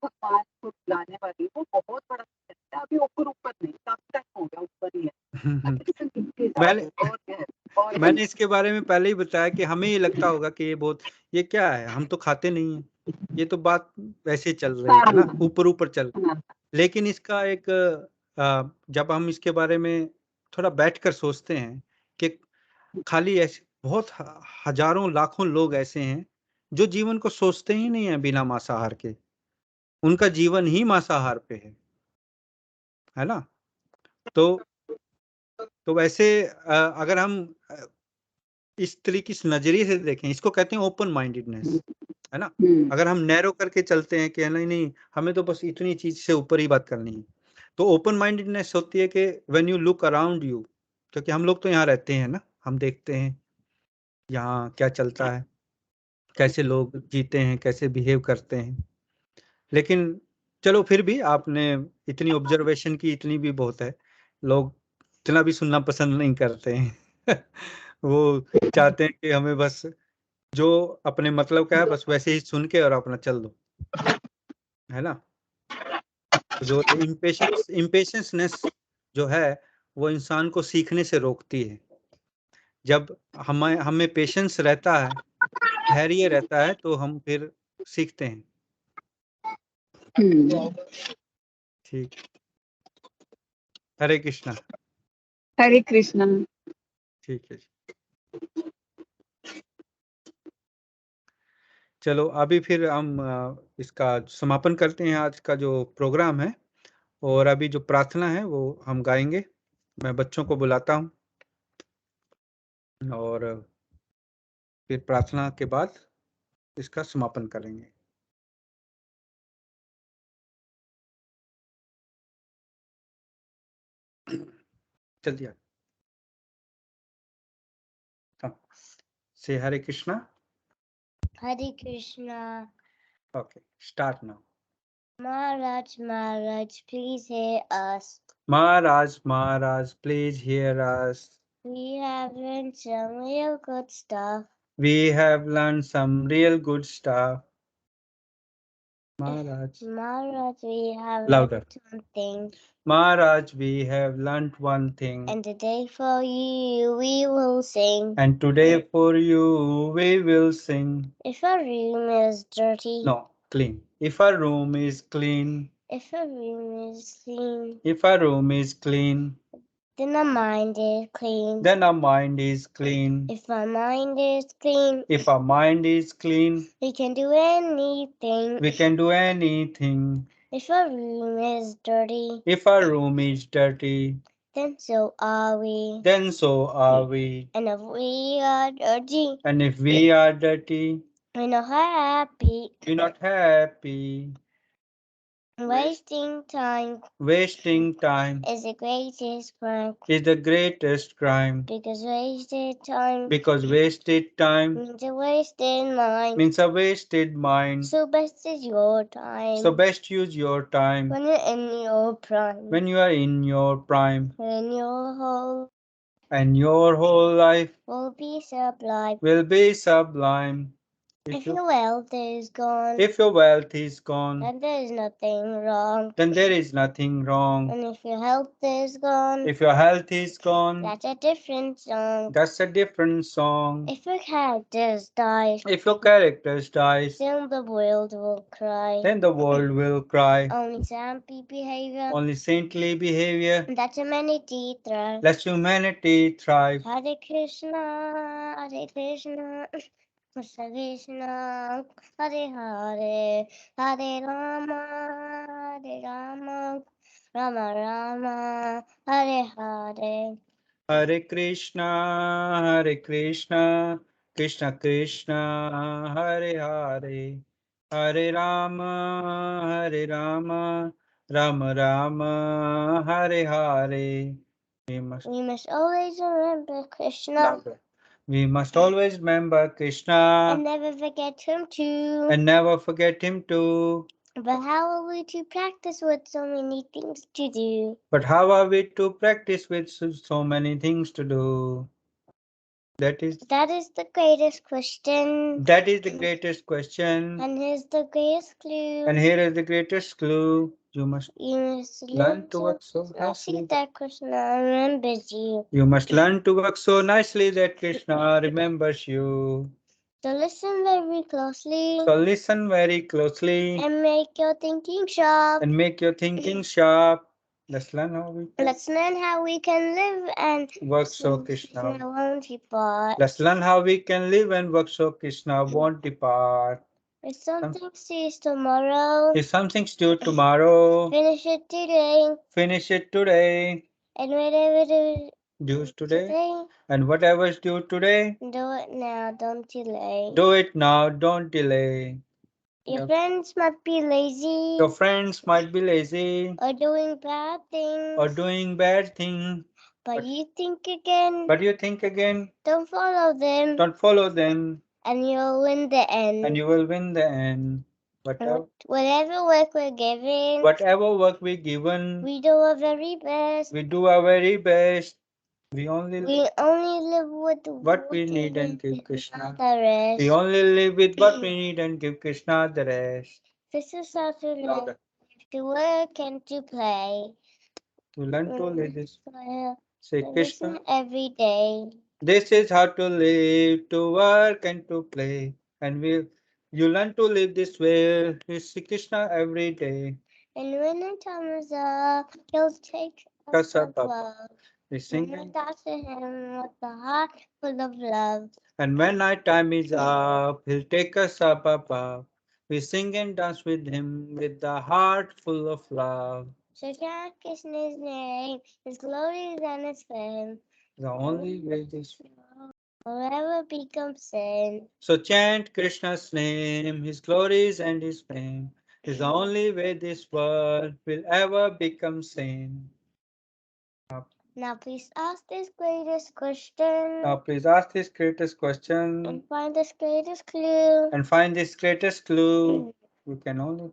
भगवान को बुलाने वाली, वो बहुत बड़ा concept है। अभी ऊपर ऊपर नहीं, काफी टाइम हो गया ऊपर ही है। अच्छे से नीचे जाओ मैंने और गहरे, और मैंने इसके बारे में पहले ही बताया कि हमें ये लगता होगा कि ये क्या है, हम तो खाते नहीं है, ये तो बात वैसे ही चल रही है ना, हाँ, ऊपर ऊपर चल। हाँ, लेकिन इसका एक जब हम इसके बारे में थोड़ा बैठकर सोचते हैं कि खाली ऐसे बहुत हजारों लाखों लोग ऐसे हैं जो जीवन को सोचते ही नहीं है बिना मांसाहार के, उनका जीवन ही मांसाहार पे है ना। तो वैसे अगर हम इस तरीके इस नजरिए से देखें, इसको कहते हैं ओपन माइंडेडनेस, है ना। अगर हम नैरो करके चलते हैं कि नहीं नहीं, हमें तो बस इतनी चीज से ऊपर ही बात करनी है, तो ओपन माइंडेडनेस होती है कि when you look around you, क्योंकि हम लोग तो यहाँ रहते हैं ना, हम देखते हैं यहाँ क्या चलता है, कैसे लोग जीते हैं, कैसे बिहेव करते हैं। लेकिन चलो, फिर भी आपने इतनी ऑब्जर्वेशन की, इतनी भी बहुत है। लोग इतना भी सुनना पसंद नहीं करते हैं वो चाहते हैं कि हमें बस जो अपने मतलब का है बस वैसे ही सुन के और अपना चल दो, है ना। जो इम्पेशंसनेस जो है, वो इंसान को सीखने से रोकती है। जब हमें पेशेंस रहता है, धैर्य रहता है, तो हम फिर सीखते हैं। ठीक, हरे कृष्णा। हरे कृष्णा। ठीक है, चलो अभी फिर हम इसका समापन करते हैं, आज का जो प्रोग्राम है। और अभी जो प्रार्थना है वो हम गाएंगे। मैं बच्चों को बुलाता हूँ और फिर प्रार्थना के बाद इसका समापन करेंगे। चलिए, से हरे Krishna. Hare Krishna. Okay, start now. Maharaj, please hear us. Maharaj, please hear us. We have learned some real good stuff. We have learned some real good stuff. Maharaj, we have louder. learned something. Maharaj, we have learned one thing. And today for you we will sing. And today for you we will sing. If a room is dirty. No, clean. If a room is clean. If a room is clean. If a room is clean. Then our mind is clean. Then our mind is clean. If our mind is clean. If our mind is clean. We can do anything. We can do anything. If a room is dirty. If our room is dirty. Then so are we. Then so are we. And if we are dirty. And if we are dirty. We're not happy. We're not happy. Wasting time Wasting time is the greatest crime. is the greatest crime. Because wasted time Because wasted time means a wasted mind. means a wasted mind. So best is your time. So best use your time when you're in your prime. when you are in your prime. When your whole And your whole life will be sublime. will be sublime. If your wealth is gone. If your wealth is gone. Then there is nothing wrong. Then there is nothing wrong. And if your health is gone. If your health is gone. That's a different song. That's a different song. If your characters die. If your characters dies. Then the world will cry. Then the world will cry. Only saintly behavior. Only saintly behavior. That humanity thrives. Let humanity thrive. Hare Krishna, Hare Krishna, Krishna Krishna, Hare Hare, Hare Rama, Hare Rama, Rama Rama, Hare Hare. Hare Krishna, Krishna Krishna, Hare Hare, Hare Rama, Rama Rama, Hare Hare. We must always remember Krishna. We must always remember Krishna. And never forget him too. And never forget him too. But how are we to practice with so many things to do? But how are we to practice with so many things to do? That is the greatest question. That is the greatest question. And here's the greatest clue. And here is the greatest clue. You must learn to work so nicely that Krishna remembers you. You must learn to work so nicely that Krishna remembers you. So listen very closely. So listen very closely. And make your thinking sharp. And make your thinking sharp. Let's learn how we can live and work so Krishna won't depart. Let's learn how we can live and work so Krishna won't depart. If something's due tomorrow. If something's due tomorrow. Finish it today. Finish it today. And whatever due today. And whatever's due today. Do it now, don't delay. Do it now, don't delay. Your friends might be lazy. Your friends might be lazy. Or doing bad things. Or doing bad things. But you think again. But you think again. Don't follow them. Don't follow them. And you'll win the end. And you will win the end. Whatever work we're given. Whatever work we're given. We do our very best. We do our very best. We only live with what we need and give Krishna the rest. We only live with what we need and give Krishna the rest. This is how to live, to work and to play. To learn to live this. Say Krishna every day. This is how to live, to work and to play. And you learn to live this way. You see Krishna every day. And when the time is up, he'll take us Kasa up Papa. love. We And sing. we'll dance to him with the heart full of love. And when night time is up, he'll take us up above. We sing and dance with him with the heart full of love. So chant Krishna's name, his glories and his fame. The only way this. Forever become sin. So chant Krishna's name, his glories and his fame. Is the only way this world will ever become sane. Now please ask this greatest question. Now please ask this greatest question And find this greatest clue. and find this greatest clue. You can only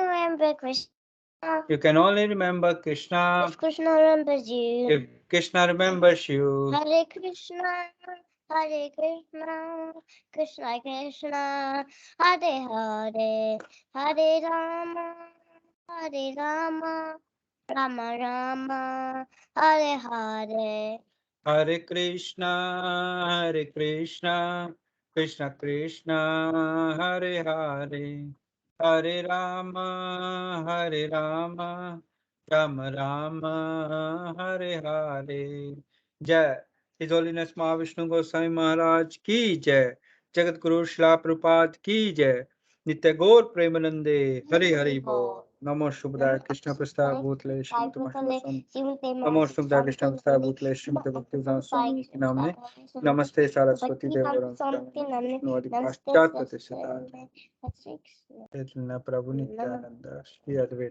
remember Krishna. You can only remember Krishna If Krishna remembers you. if Krishna remembers you. Hare Krishna, Hare Krishna, Krishna Krishna, Hare Hare, Hare Rama, Hare Rama, Rama Rama, Hare Hare. Hare Krishna, Krishna Krishna, Hare Hare, Hare Rama, Rama Rama, Hare Hare. जय His Holiness महाविष्णु गोस्वामी महाराज की जय, जगत गुरु श्रीला प्रभुपाद की जय, नित्य गौर प्रेमानंदे हरि हरि बोल। नमो शुभदाय कृष्ण प्रसाद भूतले श्रीमती नमो शुभदाय कृष्ण प्रसाद भूतले श्रीमती भक्ति स्वामी के नाम में नमस्ते सरस्वती देव पाश्चात्य प्रभु नित्यानंद श्री अद्वैत